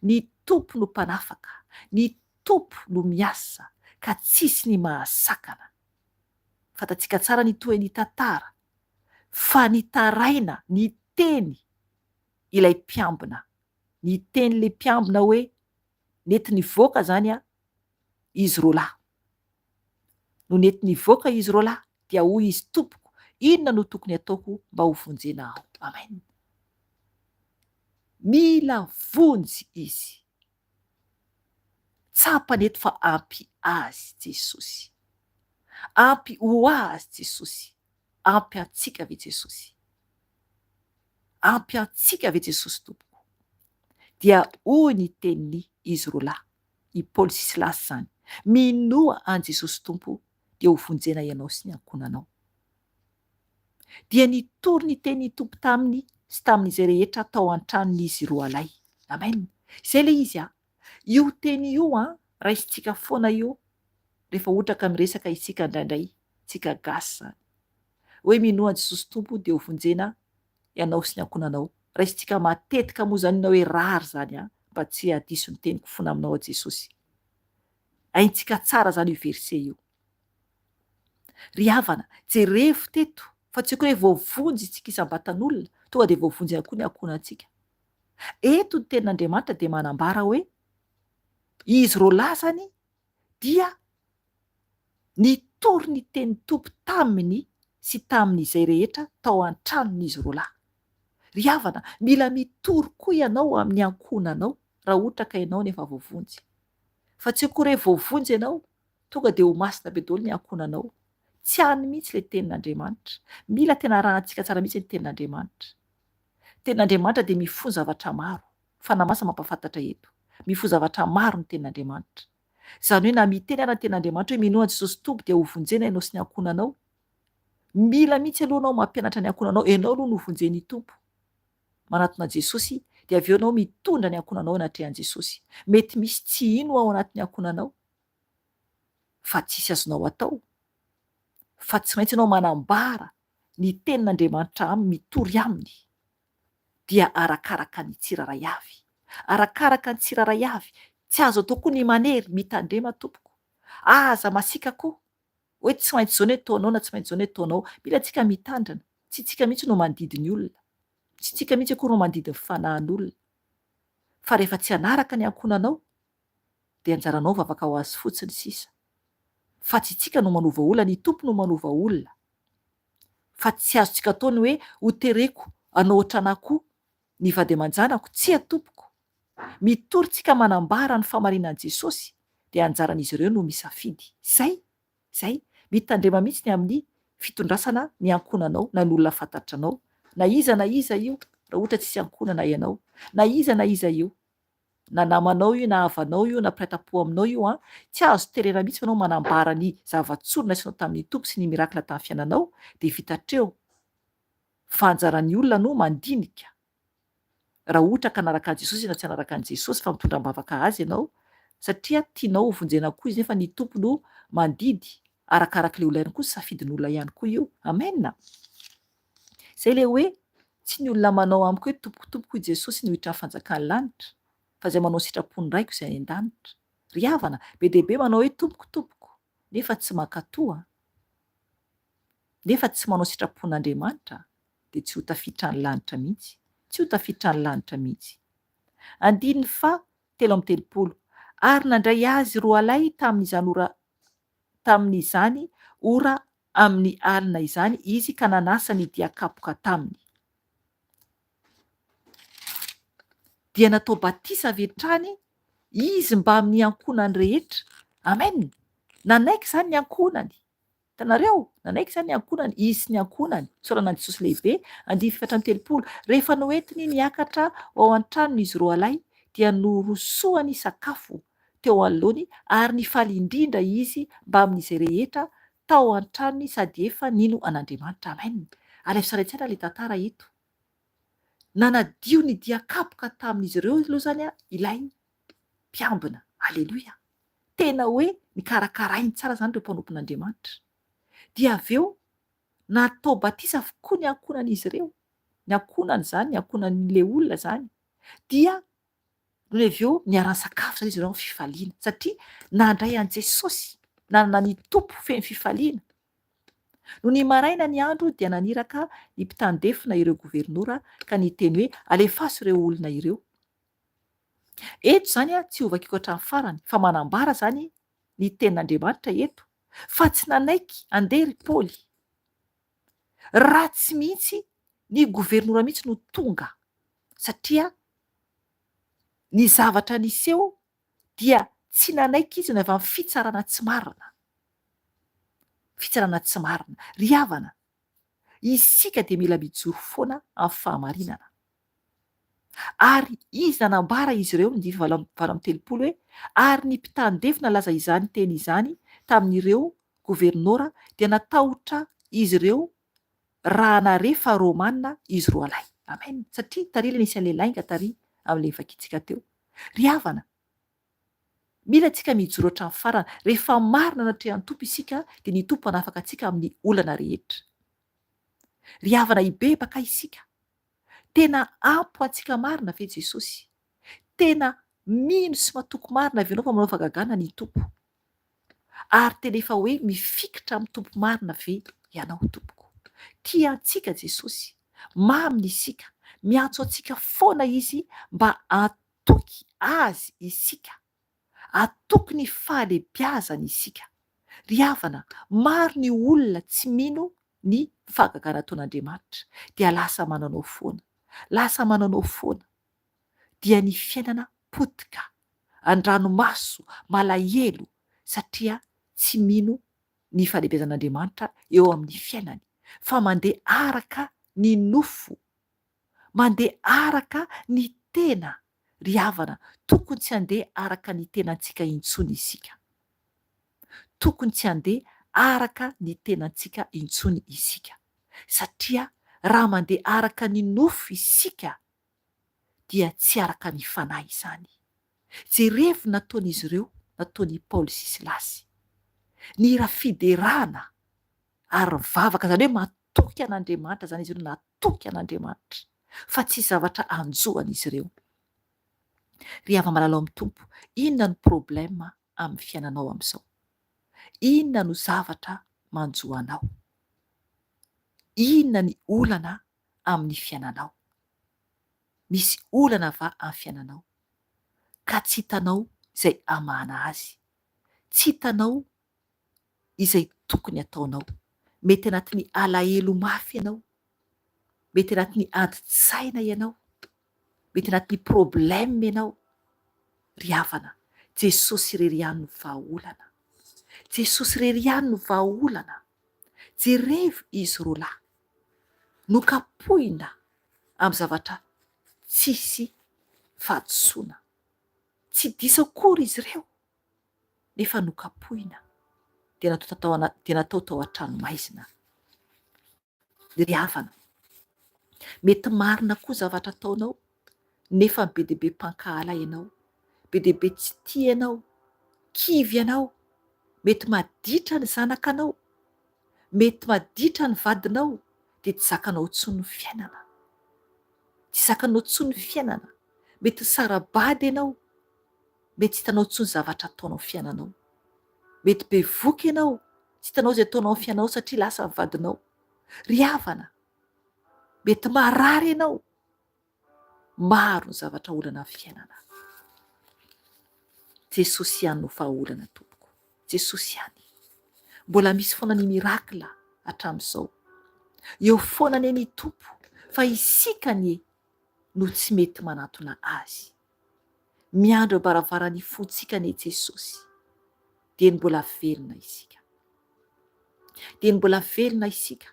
Ny tompo no mpanafaka, ny tompo no miasa, ka tsisy ny mahasakana. Fatatsika tsara ny toe ny tantara, fa ny taraina, ny teny ilay mpiambina, ny teny le mpiambina hoe nety nivoaka zany izy roalahy. No nety nivoaka izy roalahy dia hoy izy tompoko, inona no tokony ataoko mba ho vonjena aho? Amen. Mila vonjy izy, tsapany eto fa ampy azy Jesosy, ampy ho azy Jesosy, ampy antsika ve Jesosy, ampy antsika ve Jesosy tompoko. Dia hoy ny teniny izy roalahy, i Paoly sy Silasy zany, minoa an Jesosy tompo dia ho vonjena ianao sy ny ankonanao. Dia nitory ny teny tompo taminy sy tamin'izay rehetra tao an-tranon'izy roalahy. Amen. Zay le izy io teny io raisitsika foana io rehefa ohatra ka miresaka isika indraindray, tsika gasy zany, hoe minoa Jesosy tompo dia ho vonjena ianao sy ny ankonanao. Raisitsika matetika moa zany hoe rary zany mba tsy hadiso ny teniko foana aminao Jesosy. Aintsika tsara zany io verse io. Ry havana, jerefo teto fa tsy hoe voavonjy tsika isam-batan'olona, tonga dia voavonjy ihany koa ny ankonantsika. Eto ny tenin'Andriamanitra dia manambara hoe izy roalahy zany dia nitory ny teny tompo taminy sy tamin'izay rehetra tao an-tranon'izy roalahy. Ry havana, mila mitory koa ianao amin'ny ankonanao raha ohatra ka ianao nefa voavonjy. Fa tsy hoe voavonjy ianao tonga dia ho masina be daholo ny ankonanao. Tsy hany mihitsy le tenin'Andriamanitra. Mila tena arahantsika tsara mihitsy ny tenin'Andriamanitra. Tenin'Andriamanitra dia mifono zavatra maro, fanamasa mampafantatra eto. Mifono zavatra maro ny tenin'Andriamanitra. Zany hoe na miteny ary ny tenin'Andriamanitra hoe minoa Jesosy tompo dia ho vonjena ianao sy ny ankonanao, mila mihitsy aloha anao mampianatra ny ankonanao, ianao aloha no vonjen'ny tompo. Manatona Jesosy dia avy eo anao mitondra ny ankonanao anatrehan'i Jesosy. Mety misy tsy ino ao anatin'ny ankonanao, fa tsisy azonao atao, fa tsy maintsy ianao manambara ny tenin'Andriamanitra aminy, mitory aminy. Dia arakaraka ny tsiraray avy, arakaraka ny tsiraray avy. Tsy azo atao koa ny manery mitandrema tompoko. Aza masika koa hoe tsy maintsy zao ny ataonao na tsy maintsy zao ny ataonao. Mila tsika mitandrina, tsy tsika mihitsy no mandidy ny olona, tsy tsika mihitsy koa no mandidy ny fanahin'olona. Fa rehefa tsy hanaraka ny ankonanao dia anjaranao vavaka ho azy fotsiny sisa. Fa tsy tsika no manova olona, ny tompo no manova olona. Fa tsy azontsika ataony hoe hotereko anao ohatranakoho ny vady aman-janako, tsy atompoko. Mitory tsika manambara ny famarinan'i Jesosy dia anjaran'izy ireo no misafidy. Zay mitandrema mihitsy ny amin'ny fitondrasana ny ankonanao na ny olona fantatranao, na iza io, raha ohatra tsisy ankonana ianao, na iza io, na namanao io, na havanao io, na mpiray-tam-po aminao io a, tsy azo terena mihitsy ianao manambara ny zava-tsorona isanao tamin'ny tompo sy ny mirakila tamin'ny fiainanao, de vitatreo fa anjaran'ny olona no mandinika. Raha ohatra ka naraka an' Jesosy na tsy anaraka an' Jesosy fa mitondra-bavaka azy ianao, satria tianao vonjena koa izy nefa ny tompo no mandidy arakarak'le olona ihany koa, sy safidin'olona ihany koa io. Amena. Zay le hoe tsy ny olona manao amiko hoe tompokotompoko i Jesosy no hiditra amin'ny fanjakany lanitra, fa zay manao sitrapony raiko izay any an-danitra. Ry havana, be dia be manao hoe tompokotompoko nefa tsy mankatoa, nefa tsy manao sitrapon'Andriamanitra, dia tsy ho tafiditra ny lanitra mihitsy, tsy ho tafiditra ny lanitra mihitsy. 7:30 Ary nandray azy roalahy tamin'izany ora amin'ny alina izany izy ka nanasa ny diakapoka taminy. Dia natao batisa avy hatrany izy mba amin'ny ankonany rehetra. Amen. Nanaiky izany ny ankonany. Hitanareo, nanaiky izany ny ankonany, izy sy ny ankonany. Saoranan'i Jesosy lehibe 9:30 Rehefa noentiny niakatra ao an-tranony izy roalahy, dia norosoany sakafo teo anoloany ary nifaly indrindra izy mba amin'izay rehetra tao an-tranony sady efa nino an'Andriamanitra. Amen. Alefy saraitsara le tantara eto. Nanadio ny diakapoka tamin'izy ireo aloha zany ilay mpiambina. Aleloia. Tena hoe nikarakarainy tsara zany ireo mpanompon'Andriamanitra. Dia avy eo natao batisa avokoa ny ankonan'izy ireo. Ny ankonany zany, ny ankonan'le olona zany. Dia no avy eo niara-sakafo zany izy ireo amin'ny fifaliana, satria nandray an' Jesosy, nanana ny tompo feno fifaliana. No ny maraina ny andro dia naniraka ny mpitandefina ireo gobernora ka niteny hoe alefaso ireo olona ireo. Eto zany tsy ho vakiako hatramin'ny farany, fa manambara zany ny tenin'Andriamanitra eto, fa tsy nanaiky andeha ry Paoly. Ratsy mihitsy ny gobernora mihitsy no tonga, satria ny zavatra niseho dia tsy nanaiky izy no avy amin'ny fitsarana tsy marina. Fitsarana tsy marina. Ry havana, isika dia mila mijoro foana amin'ny fahamarinana. Ary izy nanambara izy ireo ny 8:30 hoe ary ny mpitandefina laza izany teny izany tamin'ireo gobernora dia natahotra izy ireo raha narefa Romanina izy roalahy. Amen. Satria taria le nisy an'le lainga taria amin'le vakitsika teo. Ry havana, mila tsika mijoro hatramin'ny farana. Rehefa marina natrehan'ny tompo isika dia ny tompo hanafaka antsika amin'ny olana rehetra. Ry havana, hibebaka isika. Tena ampo antsika marina ve Jesosy? Tena mino sy matoko marina ve ianao fa manao fagagana ny tompo? Ary tena efa hoe mifikitra amin'ny tompo marina ve ianao tompoko? Tia antsika Jesosy, maminy isika, miantso antsika foana izy mba atoky azy isika, atoky ny fahalebiazany isika. Ry havana, maro ny olona tsy mino ny fahagagana ataon'Andriamanitra dia lasa mananao foana, dia ny fiainana potika, an-dranomaso, malahelo, satria tsy mino ny fahalebiazan'Andriamanitra eo amin'ny fiainany, fa mandeha araka ny nofo, mandeha araka ny tena. Ry havana, tokony tsy handeha araka ny tenantsika intsony isika. Tokony tsy handeha araka ny tenantsika intsony isika. Satria raha mandeha araka ny nofo isika dia tsy araka ny fanahy izany. Jerevy nataon'izy ireo, nataon'i Paoly sy Silasy. Ny rafiderana ary vavaka, zany hoe matoky an'Andriamanitra zany izy ireo, natoky an'Andriamanitra, fa tsy zavatra anjohan'izy ireo. Ry hava malalao amin'ny tompo, inona no problema amin'ny fiainanao amin'izao? Inona no zavatra manjohanao? Inona ny olana amin'ny fiainanao? Misy olana va amin'ny fiainanao? Ka tsy hitanao izay amana azy, tsy hitanao izay tokony ataonao. Mety anatin'ny alahelo mafy ianao, mety anatin'ny adi-tsaina ianao, mety anatin'ny problème ianao. Ry havana, Jesosy irery ihany no vahaolana, Jesosy irery ihany no vahaolana. Jereo izy roalahy nokapohina amin'ny zavatra tsisy fahadisoana, tsy diso akory izy ireo nefa nokapohina dia natao tao an-trano maizina. Ry havana, mety marina koa zavatra ataonao nefa be dia be mpankahala ianao, be dia be tsy tia ianao, kivy ianao, mety maditra ny zanakanao, mety maditra ny vadinao, dia tsy zakanao intsony ny fiainana, tsy zakanao intsony ny fiainana. Mety sarabady ianao, mety tsy hitanao intsony zavatra ataonao amin'ny fiainanao, mety be voky ianao, tsy hitanao izay ataonao amin'ny fiainanao satria lasa ny vadinao. Ry havana, mety marary ianao, maro ny zavatra olana amin'ny fiainana. Jesosy ihany no vahaolana tompoko, Jesosy ihany. Mbola misy foana ny mirakila hatramin'izao. Eo foana ny ny tompo fa isika ny no tsy mety manatona azy. Miandro baravarany fontsika ny Jesosy dia ny mbola velona isika, dia ny mbola velona isika.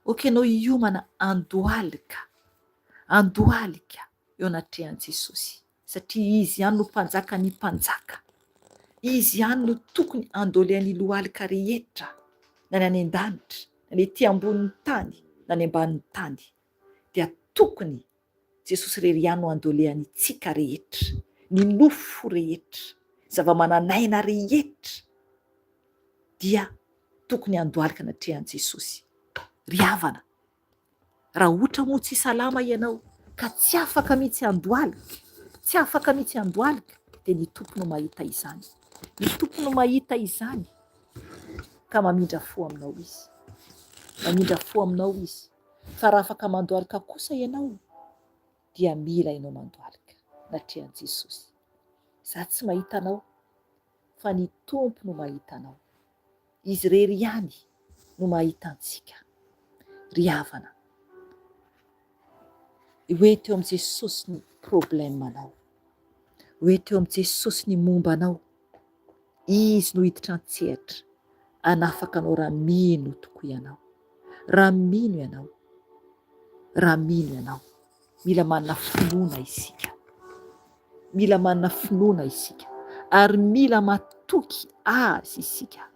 Okenao hiomana andohalika eo anatrehan'i Jesosy satria izy ihany no mpanjaka ny mpanjaka, izy ihany no tokony andolehan'ny lohalika rehetra, na ny any an-danitra, na ny ety ambonin'ny tany, na ny ambanin'ny tany, dia tokony Jesosy irery ihany no andolehan'ny tsika rehetra, ny nofo rehetra, zava-mananaina rehetra, dia tokony andohalika anatrehan'i Jesosy. Ry havana, raha ohatra moa tsy salama ianao ka tsy afaka mihitsy andohalika, dia ny tompo no mahita izany, ny tompo no mahita izany ka mamindra fo aminao izy, fa raha afaka mandohalika kosa ianao dia mila ianao mandohalika anatrehan'i Jesosy. Za tsy mahita anao fa ny tompo no mahita anao, izy irery ihany no mahita antsika. Ry havana, hoeto eo amin'i Jesosy ny problemanao, hoeto eo amin'i Jesosy ny momba anao. Izy no hiditra an-tsehatra hanafaka anao raha mino tokoa ianao, raha mino ianao. Mila manana finoana isika, ary mila matoky azy isika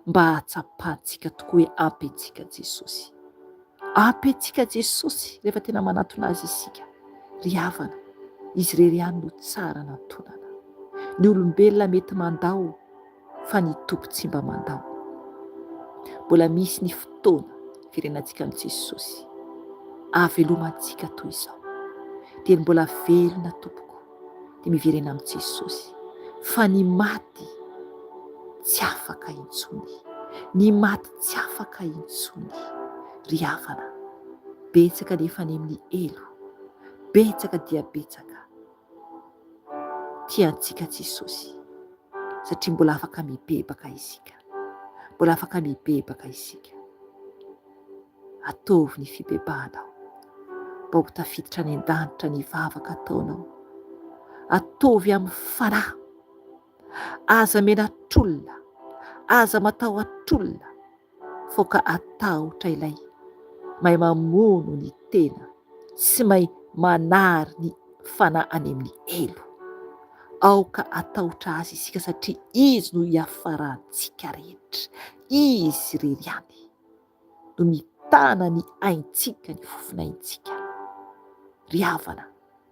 mba hatsapahantsika tokoa hoe ampy antsika Jesosy rehefa tena manatona azy isika. Ry havana, izy irery ihany no tsara nantonana. Ny olombelona mety mandao fa ny tompo tsy mba mandao. Mbola misy ny fotoana firenantsika amin'i Jesosy ahavelomantsika toy izao, dia mbola velona tompoko dia miverena amin'i Jesosy. Fa ny maty tsy afaka intsony, ry havana. Betsaka nefa ny amin'ny elo, betsaka dia betsaka tiantsika Jesosy satria mbola afaka mibebaka isika, Ataovy ny fibebahanao, mba ho tafiditra any an-danitra ny vavaka ataonao. Ataovy amin'ny fanahy, aza menatr'olona, aza matahotr'olona, foka atahotra ilay mahay mamono ny tena sy mahay manary ny fanahy any amin'ny elo. Aoka atahotra azy isika satria izy no hiafarantsika rehetra, izy irery ihany no mitana ny aintsika, ny fofinaintsika. Ry havana,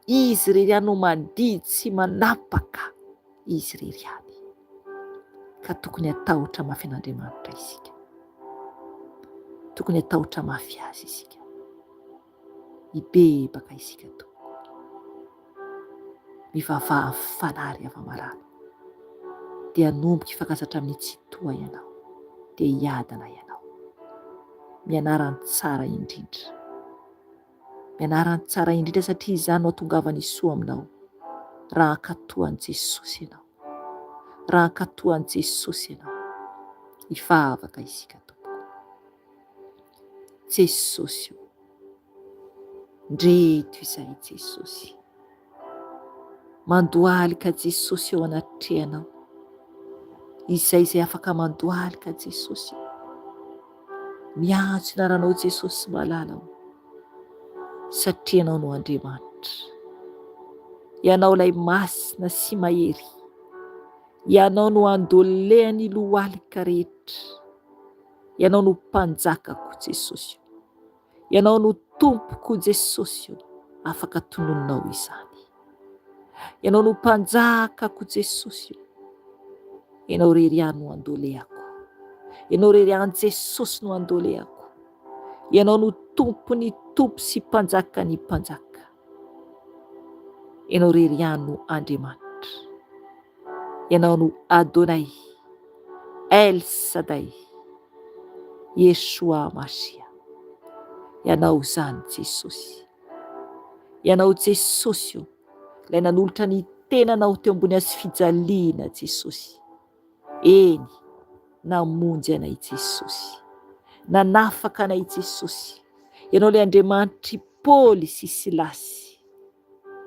izy irery ihany no mandidy sy manapaka, izy irery ihany. Ka tokony atahotra mafy an'Andriamanitra isika, tokony atahotra mafy azy isika, hibebaka isika tokoa, mivavaha fanary afa-marana, dia hanomboka hifankazatra amin'ny tsy toa ianao, dia hiadana ianao. Mianarany tsara indrindra satria izany no hatongavany soa aminao. Raha ankatohan'i Jesosy ianao, hivavaka isika tompoko. Jesosy io, ndreto izay Jesosy, mandoaly ka Jesosy eo anatrehanao, izay afaka mandoaly ka Jesosy. Miantso inaranao Jesosy malala ao, satria anao no Andriamanitra. Ianao lay masina sy mahery, ianao no andolehany lohalika rehetra, ianao no mpanjakako Jesosy, ianao no tompoko Jesosy, afaka tononinao izany. Ianao no mpanjakako Jesosy, ianao rery ihany no andolehako, ianao rery ihany Jesosy no andolehako, ianao no tompony tompo sy mpanjakany mpanjaka, ianao rery ihany no Andriamanitra, ianao no Adonai, El Shaddai, Yeshua Masia. Ianao zany Jesosy, ianao Jesosy ilay nanolotra ny tenanao teo ambony hazo fijaliana Jesosy. Eny, namonjy anay Jesosy, nanafaka anay Jesosy. Ianao ilay Andriamanitry Paoly sy Silasy.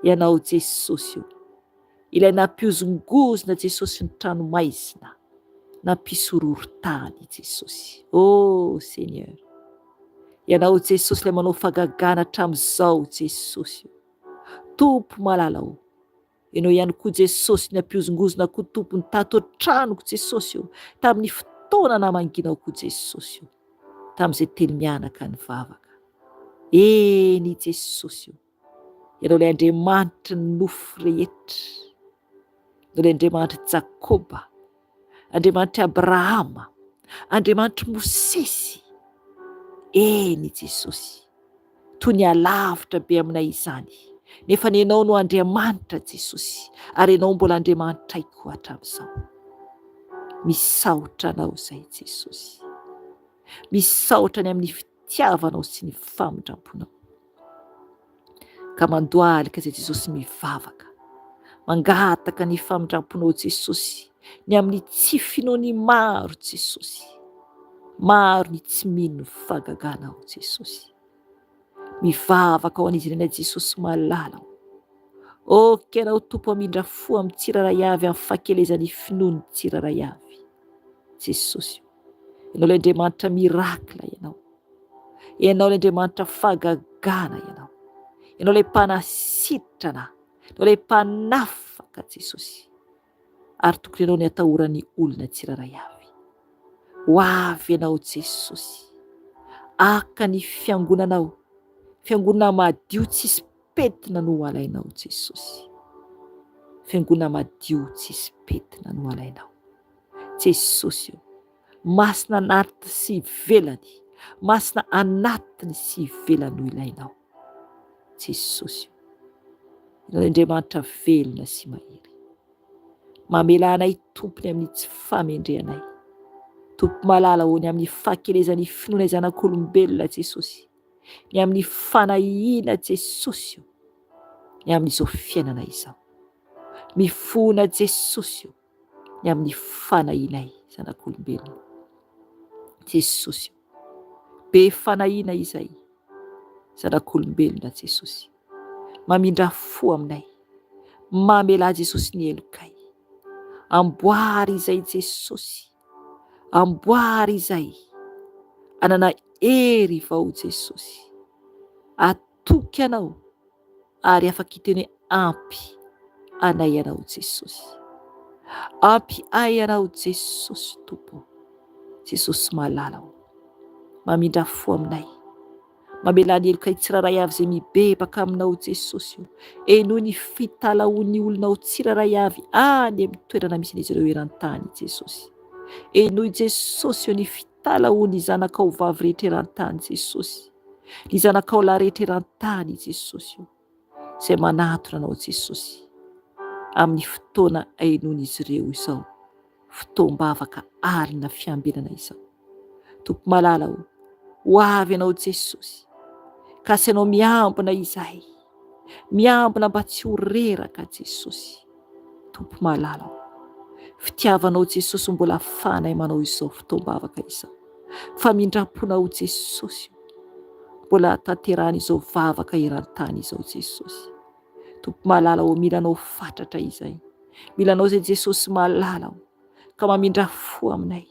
Ianao Jesosy ilay nampiozongozona Jesosy ny tranomaizina, nampisororo-tany Jesosy. Oh Seigneur, ianao Jesosy ilay manao fagagana hatramin'izao Jesosy. Tompo malala ao, ianao ihany koa Jesosy ny ampiozongozona koa tompony tato antranoko Jesosy, tamin'ny fotoana namanginao koa Jesosy, tamin'izay teny mianaka ny vavaka. Eny Jesosy, ianao ilay Andriamanitra ny nofo rehetra, ianao ilay Andriamanitra Jakoba, Andriamanitra Abrahama, Andriamanitra Mosesy. Eny Jesosy, toy ny alavitra be aminay izany, nefa ianao no Andriamanitra Jesosy, ary ianao mbola Andriamanitra koa hatramin'izao. Misaotra anao izay Jesosy, misaotra ny amin'ny fitiavanao sy ny famindramponao. Ka mandoaly ka Jesosy mivavaka, mangataka ny famindramponao Jesosy, ny amin'ny tsy finoany maro Jesosy, maro ny tsy mino ny fagaganao Jesosy. Mivavaka ao an'izy ireny Jesosy malala. Oka ianao tompo amindra fo amin'ny tsiraray avy, amin'ny fakelezan'ny finoany tsiraray avy Jesosy. Ianao ilay Andriamanitra mirakla ianao, ianao ilay Andriamanitra fagagana ianao, ianao ilay mpanasitrana, ianao ilay mpanafaka Jesosy, ary tokony ianao ny atahoran'ny olona tsiraray avy. Hoavy ianao Jesosy, aka ny fiangonanao, fiangonana madio tsisy petina no alainao Jesosy, fiangonana madio tsisy petina no alainao Jesosy. Masina anatiny sy ivelany, masina anatiny sy ivelany no ilainao Jesosy. Ianao Andriamanitra velona sy mahery, mamela anay tompony amin'ny tsy famendreanay, tompo malala ho ny amin'ny fahakelezan'ny finoanay zanak'olombelona Jesosy, ny amin'ny fanahina Jesosy, ny amin'izao fiainana izao. Mifona Jesosy ny amin'ny fanahinay zanak'olombelona Jesosy. Be fanahina izay zanak'olombelona Jesosy, mamindra fo aminay, mamela Jesosy ny elokay. Amboary izay Jesosy, amboary izay anana hery vao Jesosy. Atoky anao ary afaka hiteny ampy anay anao Jesosy, ampy ay anao Jesosy tompo. Jesosy malala ao, mamindra fo aminay, mamela ny elokay tsiraray avy izay mibebaka aminao Jesosy, enoy ny fitalaon'ny olonao tsiraray avy any amin'ny toerana misy an'izy ireo eran-tany Jesosy. Enoy Jesosy ny fitalaon'ny zanakao vavy rehetra eran-tany Jesosy, ny zanakao lahy rehetra eran-tany Jesosy, izay manatona anao Jesosy amin'ny fotoana ainon'izy ireo izao, fotoam-bavaka alina fiambinana izao. Tompo malala ho avy ianao Jesosy, ka sy ianao miambina izay, miambina mba tsy ho reraka Jesosy. Tompo malala fitiavanao Jesosy mbola fanay manao izao fotoam-bavaka izao, famindramponao Jesosy mbola tanterahana izao vavaka eran-tany izao Jesosy. Tompo mahalala o, mila anao fatratra izay. Mila anao zay Jesosy mahalala o, ka mamindra fo aminay.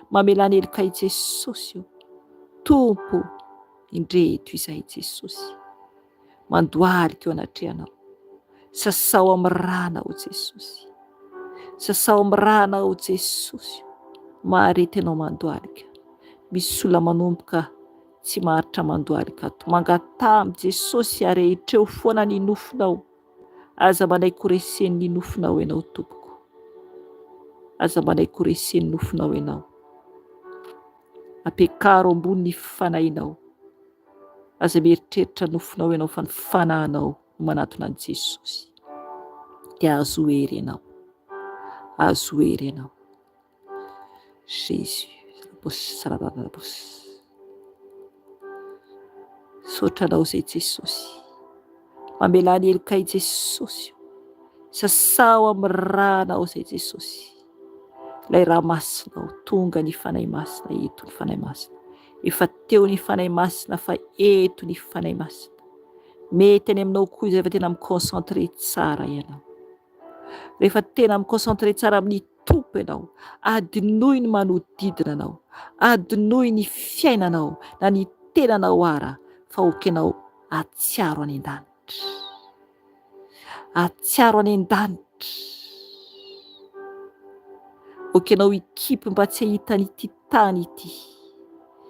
Mamelana heloka i Jesosy o. Tompo indreto izay Jesosy. Mandohalika eo anatrehanao. Sasao amin'ny rana o Jesosy. Sasao amin'ny rana o Jesosy. Maharety anao mandohalika. Misy olona manomboka tsy maharitra mandohalika ato. Mangatamy Jesosy arehitreo foana ny nofinao. Aza manaiko resen'ny nofinao ianao tompoko. Aza manaiko resen'ny nofinao ianao. Apekaro ambony ny fanahinao. Aza mieritreritra nofinao ianao fa ny fanahinao no manatona an' Jesosy. Dia azo hery ianao. Azo hery ianao. Jésus. Sotranao zay Jesosy. Mamelany heloka i Jesosy. Sasao amin'ny ranao zay Jesosy. Ilay raha masinao, tonga ny fanahy masina, eto ny fanahy masina. Efa teo ny fanahy masina fa eto ny fanahy masina. Mety any aminao koa izay efa tena miconcentré tsara ianao. Rehefa tena miconcentré tsara amin'ny tompo ianao, adinoy ny manodidina anao, adinoy ny fiainanao na ny tenanao ara, fa okenao atsiaro any an-danitra. Atsiaro any an-danitra. Okenao ikipy mba tsy hahitany ity tany ity.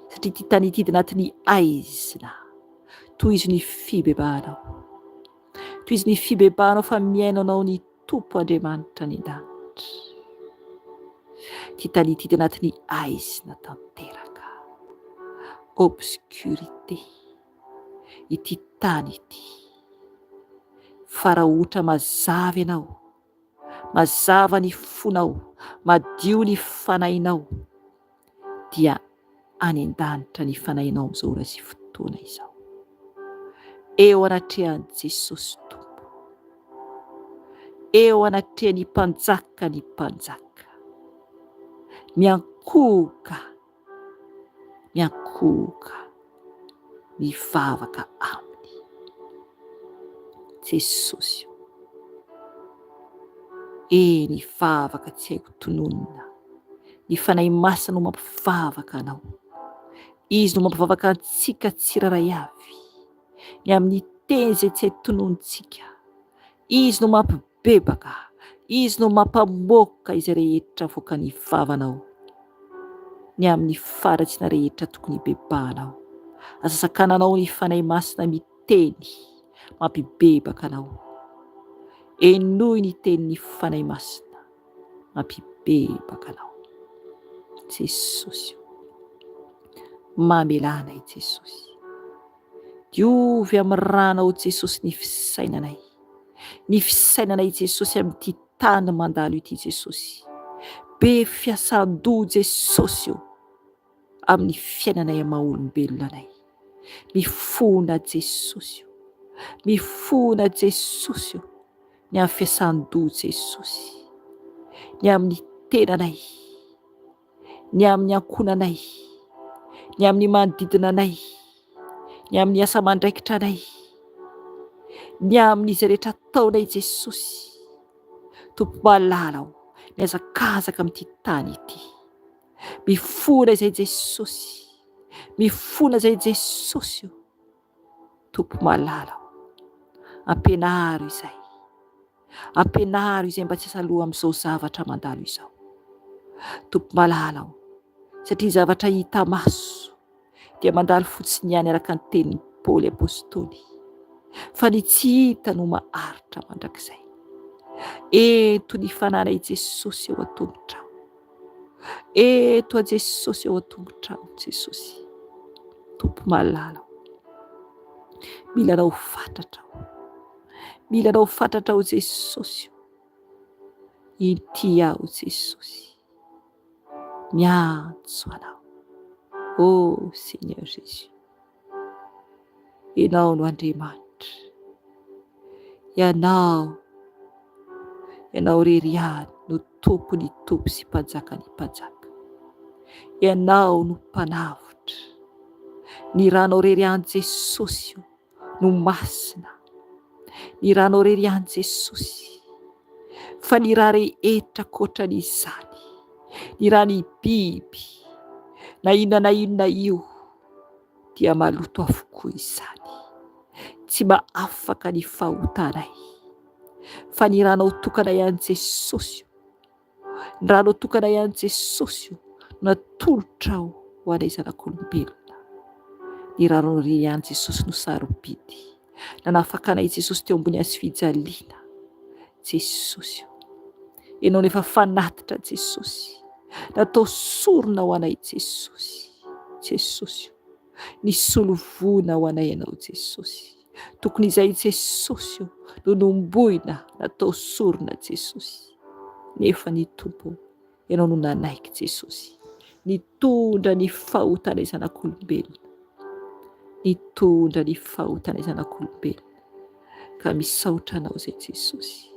Satria ity tany ity dia anatin'ny aizina. Toy izy ny fibebanao. Toy izy ny fibebanao fa miainanao ny tompo Andriamanitra any an-danitra. Ity tany ity dia anatin'ny aizina tanteraka. Obscurité. Ity tany ity. Fa raha ohatra mazava ianao, mazava ny fonao, madio ny fanahinao, dia any an-danitra ny fanahinao amin'izao raha sy fotoana izao. Eo anatrehan'i Jesosy tompo. Eo anatrehan'ny mpanjaka ny mpanjaka. Miankohoka. Miankohoka. Mivavaka aminy. Jesosy. Ny vavaka tsy haiko tononina. Ny fanahy masina no mampivavaka anao. Izy no mampivavaka antsika tsiraray avy. Ny amin'ny teny izay tsy hay tononitsika. Izy no mampibebaka. Izy no mampamoaka izay rehetra avoaka ny vavanao. Ny amin'ny faratsina rehetra tokony bebanao. Asasakananao ny fanahy masina miteny. Mampibebaka anao. Enoy ny tenin'ny fanahy masina. Mampibebaka anao. Jesosy. Mamelana i Jesosy. Diovy amin'ny ranao Jesosy ny fisainanay. Ny fisainanay Jesosy amin'ity tany mandalo ity Jesosy. Be fiasan-doha Jesosy eo amin'ny fiainanay maha-olombelonanay. Mifona Jesosy eo. Mifona Jesosy eo. Ny amin'ny fiasan-doha Jesosy. Ny amin'ny tenanay. Ny amin'ny ankonanay. Ny amin'ny manodidina anay. Ny amin'ny asa mandraikitra anay. Ny amin'izay rehetra ataonay Jesosy. Tompo mahalala ao. Miazakazaka amin'ity tany ity. Mifona izay Jesosy. Mifona izay Jesosy. Tompo mahalala ao. Ampianaro izay. Ampianaro izay mba tsy hasaloha amin'izao zavatra mandalo izao. Tompo mahalala ao. Satria zavatra hita maso dia mandalo fotsiny ihany araka ny tenin'ny Paoly apôstôly. Fa ny tsy hita no maharitra mandrakizay. Eto ny fananay Jesosy eo an-tongotrao. Eto a Jesosy eo an-tongotrao Jesosy. Tompo mahalala ao. Mila anao fatratra ao. Mila anao fatratra ao Jesosy. Inty ao Jesosy. Miantso anao. Oh Seigneur Jésus. Ianao no Andriamanitra. Ianao rery ihany no tompo ny tompo sy mpanjaka ny mpanjaka. Ianao no mpanavotra. Ny ranao rery ihany Jesosy no masina. Ny ranao rery ihany Jesosy, fa ny raha rehetra koatran'izany, ny raha ny biby na inona io dia maloto avokoa izany, tsy mba afaka ny fahotanay. Fa ny ranao tokana ihany Jesosy, ny ranao tokana ihany Jesosy natolotra ao ho anay zanak'olombelona. Ny ranao rery ihany Jesosy no sarobidy, nanafaka anay Jesosy teo ambony hazofijaliana. Jesosy, ianao nefa fanatitra Jesosy, natao sorona ho anay Jesosy. Jesosy, nisolovoina ho anay ianao Jesosy, tokony izay Jesosy no nomboina natao sorona Jesosy. Nefa ny Tompo, ianao no nanaiky Jesosy, nitondra ny fahotanay zanak'olombelona, nitondra ny fahotanay zanak'olombelona. Ka misaotra anao zay Jesosy,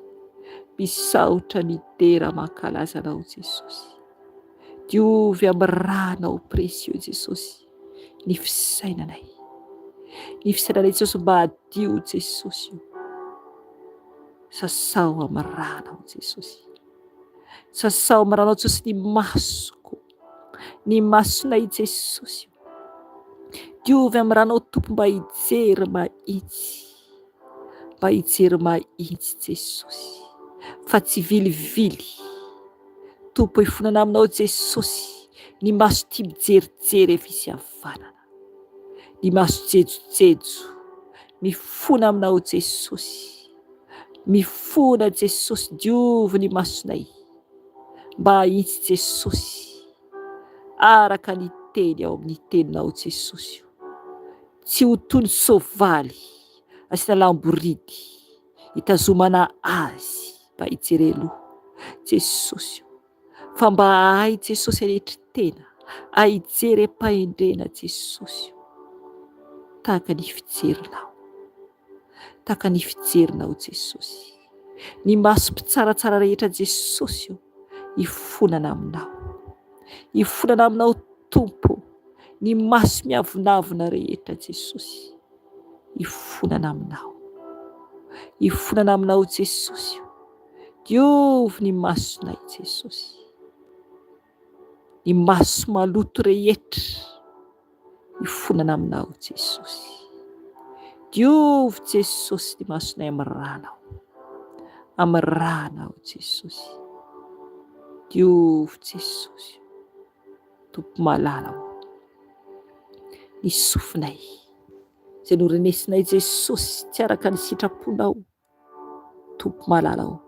misaotra midera mankalaza anao Jesosy. Diovy amin'ny ranao précieux Jesosy ny fisainanay, ny fisainanay Jesosy mba hadio Jesosy. Sasao amin'ny ranao Jesosy, sasao amin'ny ranao Jesosy ny masoko, ny masonay Jesosy. Diovy amin'ny ranao Tompo mba hijery mahitsy, mba hijery mahitsy Jesosy, fa tsy vilivily. Tompo hifonana aminao Jesosy, ny maso tia mijerijery efa izy havanana, ny maso jejojejo mifona aminao Jesosy, mifona Jesosy. Diovy ny masonay mba hahitsy Jesosy araka ny teny ao amin'ny teninao Jesosy. Tsy ho toy ny soavaly asiana lamboridy hitazomana azy mba hijery aloha Jesosy, fa mba ahay Jesosy rehetra tena ahijery empahendrena Jesosy, tahaka ny fijerinao, tahaka ny fijerinao Jesosy. Ny maso mpitsaratsara rehetra Jesosy hifonana aminao, hifonana aminao Tompo. Ny maso miavonavona rehetra Jesosy hifonana aminao, hifonana aminao Jesosy. Diovy ny masonay Jesosy, ny maso maloto rehetra hifonana aminao Jesosy. Diovy Jesosy ny masonay amin'ny ranao Jesosy. Diovy Jesosy, Tompo malalao, ny sofinay izay norenesinay Jesosy tsy araka ny sitraponao. Tompo malalao,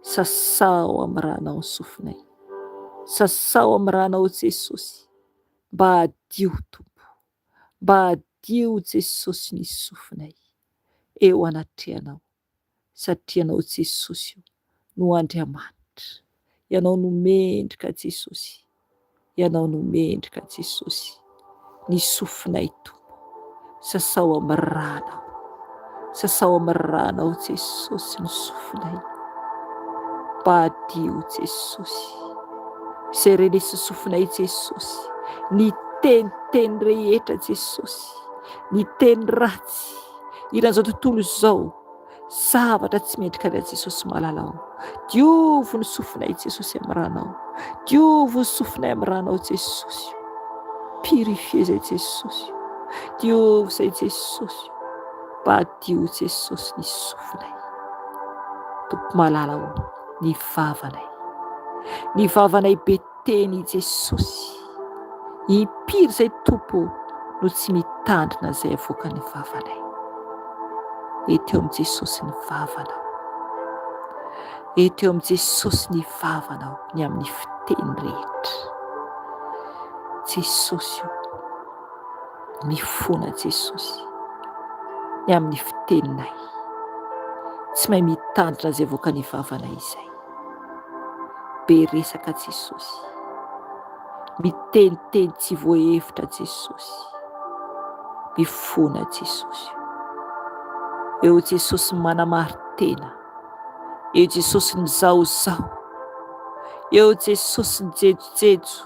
sasao amin'ny ranao ny sofinay, sasao amin'ny ranao Jesosy, mba hadio Tompo, mba hadio Jesosy ny sofinay eo anatrehanao, satria anao Jesosy no Andriamanitra. Ianao no mendrika Jesosy, ianao no mendrika Jesosy. Ny sofinay Tompo, sasao amin'ny ranao, sasao amin'ny ranao Jesosy ny sofinay, mba hadio Jesosy. Izay renesy sofinay Jesosy, ny teniteny rehetra Jesosy, ny teny ratsy iran'izao tontolo izao, zavatra tsy mendrika anao Jesosy malalao. Diovy ny sofinay Jesosy amin'ny ranao, diovy ny sofinay amin'ny ranao Jesosy. Purifie zay Jesosy, diovy zay Jesosy, mba hadio Jesosy ny sofinay. Tompo malalao, ny vavanay, ny vavanay beteny Jesosy, impiry zay Tompo no tsy mitandrina zay avoaka ny vavanay. Eto amin'ny Jesosy ny vavanao, eto amin'ny Jesosy ny vavanao, ny amin'ny fiteny rehetra Jesosy, mifona Jesosy ny amin'ny fiteninay, tsy mahay mitandrina zay avoaka ny vavanay izay. Be resaka Jesosy, miteniteny tsy voahevitra Jesosy, mifona Jesosy. Eo Jesosy manamari-tena, eo Jesosy mizaozao, eo Jesosy mijejojejo,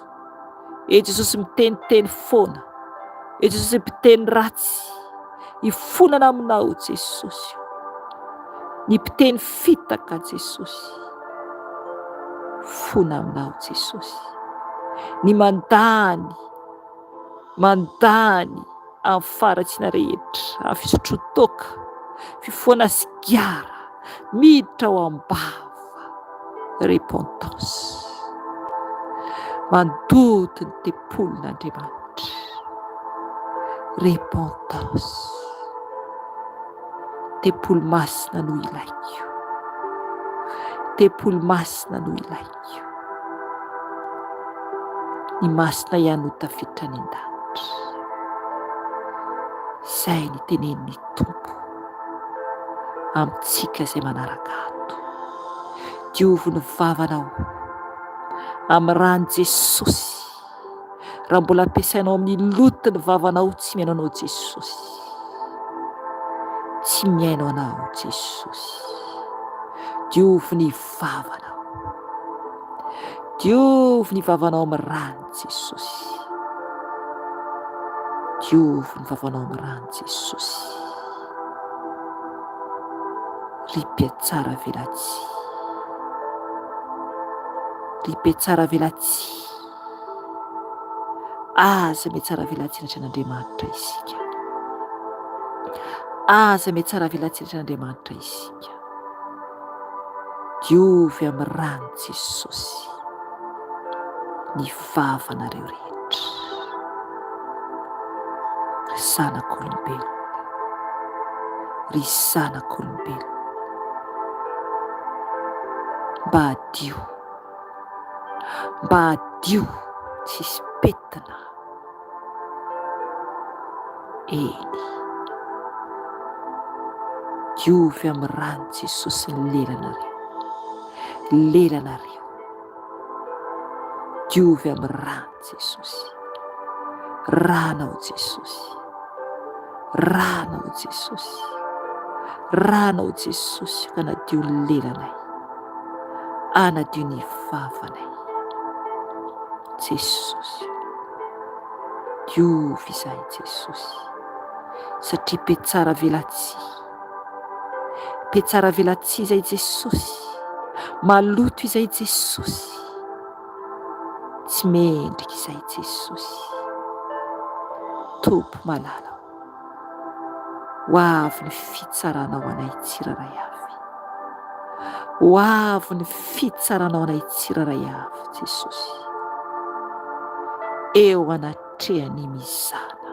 eo Jesosy miteniteny foana, eo Jesosy miteny ratsy, hifonana aminao Jesosy. ny mpiteny fitaka Jesosy, fona aminao Jesosy, ny mandany amin'ny faratsiana rehetra, amin'ny fisotrotoka, fifoana sigara, miditra ao am-bava, repentance, mandoto ny tempolon'Andriamanitra, repentance, tempolo masina no ilaiko, tempolo masina no ilaiko, ny masina ihany no tafiditra ny an-danitra. Izay ny tenenin'ny Tompo amintsika izay manaraka ato. Diovo ny vavanao amin'ny rano Jesosy. Raha mbola ampiasainao amin'ny loto ny vavanao, tsy miaino anao Jesosy, tsy miaino anao Jesosy. Diovo ny vavanao, diovo ny vavanao amin'ny rano Jesosy, diovo ny vavanao amin'ny rano Jesosy. Ripy tsara velatsy, ripy tsara velatsy, aza me tsara velatsy n'Andriamanitra isika, aza me tsara velatsy n'Andriamanitra isika. Diovy amin'ny rano Jesosy ny vavanareo rehetra. Ry zanak'olombelona, ry zanak'olombelona, mba hadio tsisy petina. Eny, diovy amin'ny rano Jesosy ny lelanareo, diovy amin'ny rano Jesosy, ranao Jesosy, ranao Jesosy, ranao Jesosy, ka nadio ny lelanay, anadio ny vavanay Jesosy. Diovy izahay Jesosy, satria pe tsara velatsy izay Jesosy, maloto izay Jesosy, tsy mendrika izay Jesosy. Tompo malala, ho avy ny fitsaranao anay tsiraray avy, ho avy ny fitsaranao anay tsiraray avy Jesosy. Eo anatrehany mizana,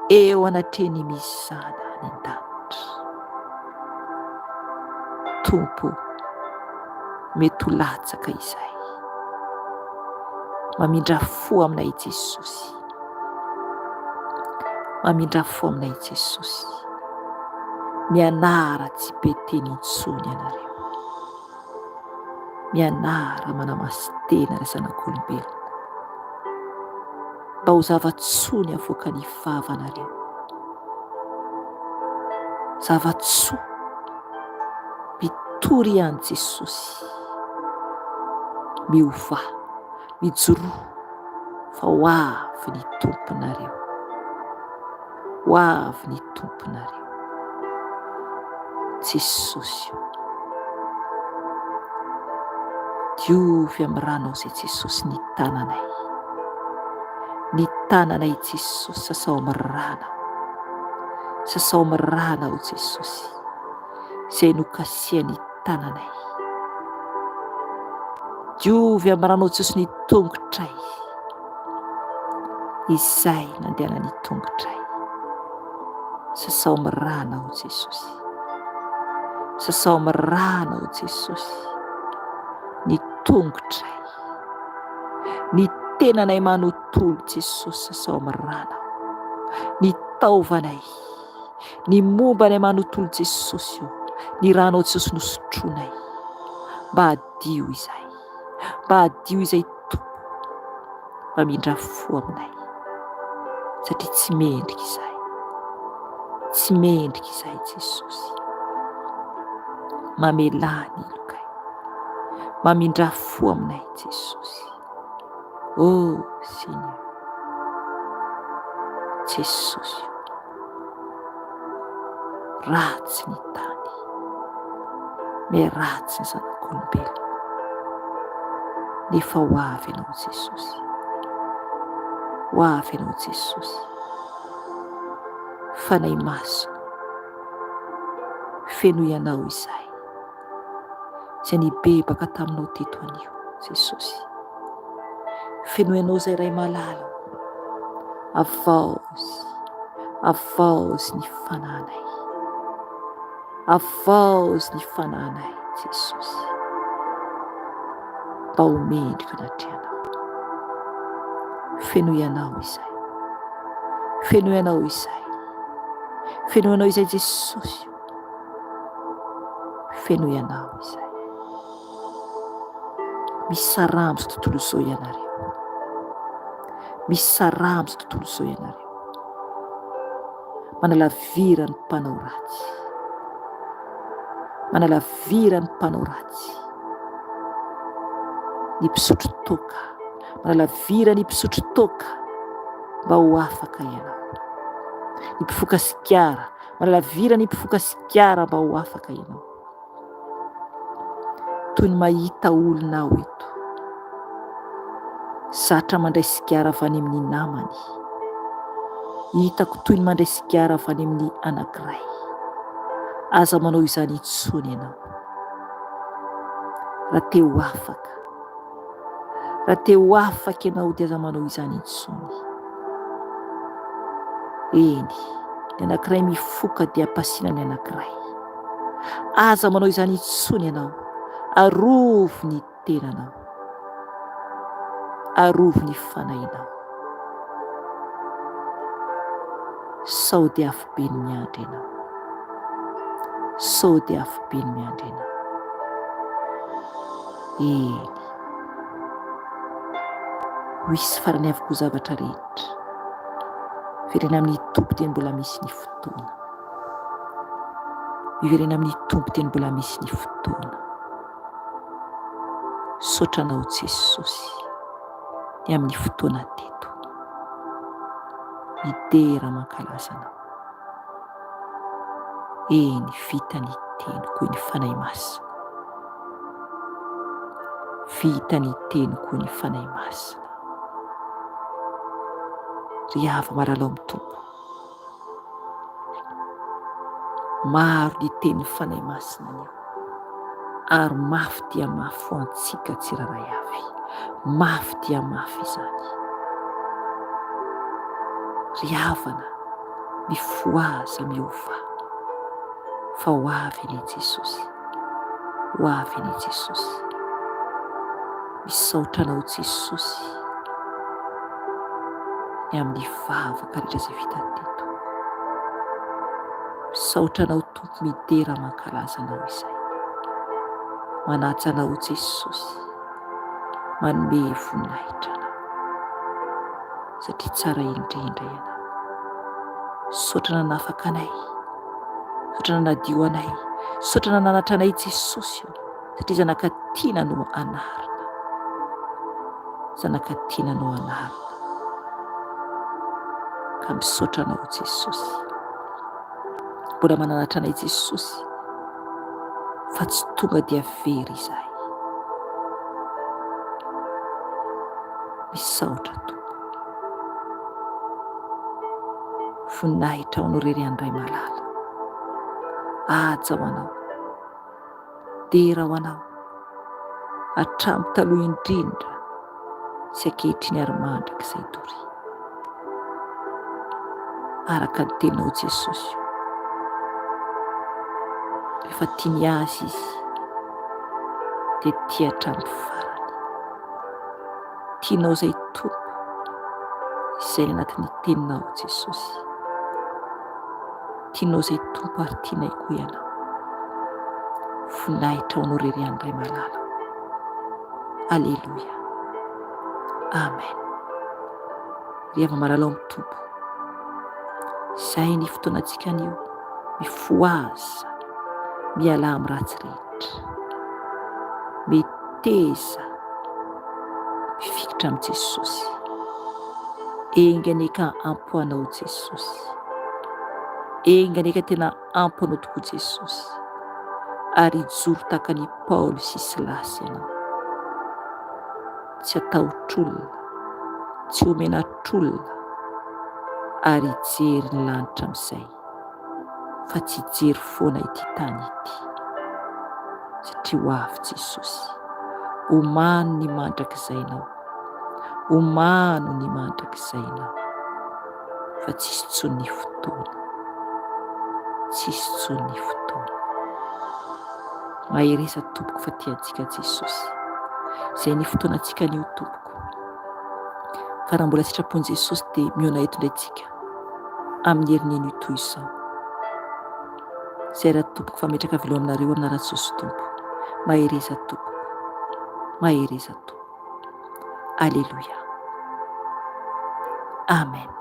eo anatrehany mizana ny an-danitra. Tompo, mety ho latsaka izay, mamindra fo aminay Jesosy, mamindra fo aminay Jesosy. Mianara tsy be teny intsony ianareo, mianara manamasy tena ry zanak'olombelona, mba ho zava-tsoa ny avoaka ny vavanareo, zava-tsoa mitory ihany Jesosy, miova, mijoroa, fa ho avy ny tomponareo, ho avy ny tomponareo Jesosy. Diovy amin'ny ranao izay Jesosy ny tananay, ny tananay Jesosy, sasao amin'ny rano, sasao amin'ny rano Jesosy, izay nokasia ny tananay. Diovy amin'ny ranao Jesosy ny tongotray, izay nandehana ny tongotray, sasao amin'ny rano Jesosy, sasao amin'ny rano Jesosy, ny tongotray, ny tenanay manontolo Jesosy, sasao amin'ny rano, ny taovanay, ny mombanay manontolo Jesosy io, ny ranao Jesosy nosotroanay, mba hadio izay, mba hadio izay Tompo, mba mindra fo aminay, satria tsy mendrika izay, tsy mendrika izay Jesosy. Mamelany lokay, mamindra fo aminay Jesosy. Oh Seigneur Jesosy, ratsy ny tany, Miratsy ny zanak'olombelona. Nefa ho avy ianao Jesosy, ho avy ianao Jesosy. Fanahy masina feno ianao izay, izay nibebaka taminao teto anio Jesosy. Feno ianao izay ray malala, avaozy ny fananay, avaozy ny fananay Jesosy. Mba homendrika anatrehanao. Feno ianao izay, feno ianao izay, feno ianao izay Jesosy, feno ianao izay. Misy saramo sy tontolo izao ianareo, misy saramo sy tontolo izao ianareo. Manalavira ny mpanao ratsy, manalavira ny mpanao ratsy, ny mpisotro toaka, manalavira ny mpisotro toaka mba ho afaka ianao. Ny mpifoka sikara, manalavira ny mpifoka sikara mba ho afaka ianao. Toy ny mahita olona aho eto, zatra mandray sigara avy any amin'ny namany, hitako toy ny mandray sigara avy any amin'ny anankiray. Aza manao izany intsony ianao. Raha te ho afaka, raha te ho afaka ianao dia aza manao izany intsony. Eny, ny anankiray mifoka dia ampasiana ny anankiray. Aza manao izany intsony ianao. Arovo ny tenanao, arovo ny fanahinao. Sao dia afo be ny miandry ianao, sao dia afo be ny miandry ianao. Eny, misy farany avy koa zavatra rehetra, iverena amin'ny tompo dia mbola misy ny fotoana, iverena amin'ny tompo dia mbola misy ny fotoana. Saotranao Jesosy ny amin'ny fotoana teto, midera mankalaza anao. Eny, vita ny teniko ny fanahy masina, vita ny teniko ny fanahy masina. Ry hava maralao amin'ny tompo, maro ny teny fanahy masina anio, ary mafy dia mafy ho antsika tsiraray avy, mafy dia mafy izany. Ry havana mifoaza miova, fa ho avy ny Jesosy, ho avy ny Jesosy. Misaotranao Jesosy ny amin'ny vavaka rehetra izay vita teto. Misaotranao tompo midera mankalaza anao izay. Manaja anao Jesosy, manome voninahitra anao, satria tsara indrindra ianao. Saotra nanafaka anay, saotra nanadio anay, saotra nananatra anay Jesosy, satria zanakatiana no anarina, zanakatiana no anarina. Ka misaotra anao Jesosy, mbola mananatra anay Jesosy, fa tsy tonga dia very izahay. Misaotra tompo, voninahitra ho anao rery andray malala. Aja ho anao, dera ho anao, hatramin'ny taloha indrindra sy ankehitriny ary mandrakizay dory. Araka ny teninao Jesosy, rehefa tiany azy izy dia tia hatramin'ny farany. Tianao izay tompo izay anatin'ny teninao Jesosy, tianao izay tompo ary tianay koa ianao. Voninahitra ho anao rery andray malala. Alleluia, amen. Ry hava maralao amin'ny tompo, izay ny fotoanantsika anio, mifoaza, miala amin'ny ratsy rehetra, miteza, mifikitra amin'ny Jesosy. Enganeka ampoanao Jesosy, enganeka tena ampoanao tokoa Jesosy. ary hijoro tahaka ny Paoly sy Silasy ianao. Tsy atahotr'olona, tsy homenatr'olona, ary hijery ny lanitra amin'izay, fa tsy hijery foana ity tany ity, satria ho avy Jesosy. Omano ny mandrakizay ianao, omano ny mandrakizay ianao, fa tsisy intsony ny fotoana, tsisy intsony ny fotoana. Mahiresa tompoko fa tiantsika Jesosy, izay ny fotoanantsika anio tompoko. Fa raha mbola sitrapon'i Jesosy dia miona eto indray tsika amin'ny herin'iny toy izao. Izay raha tompoko fa metraka velao aminareo amin'anaran'i Jesosy tompo. Mahiresa tompoko, mahiresa tompoko. Alleluia. Amen.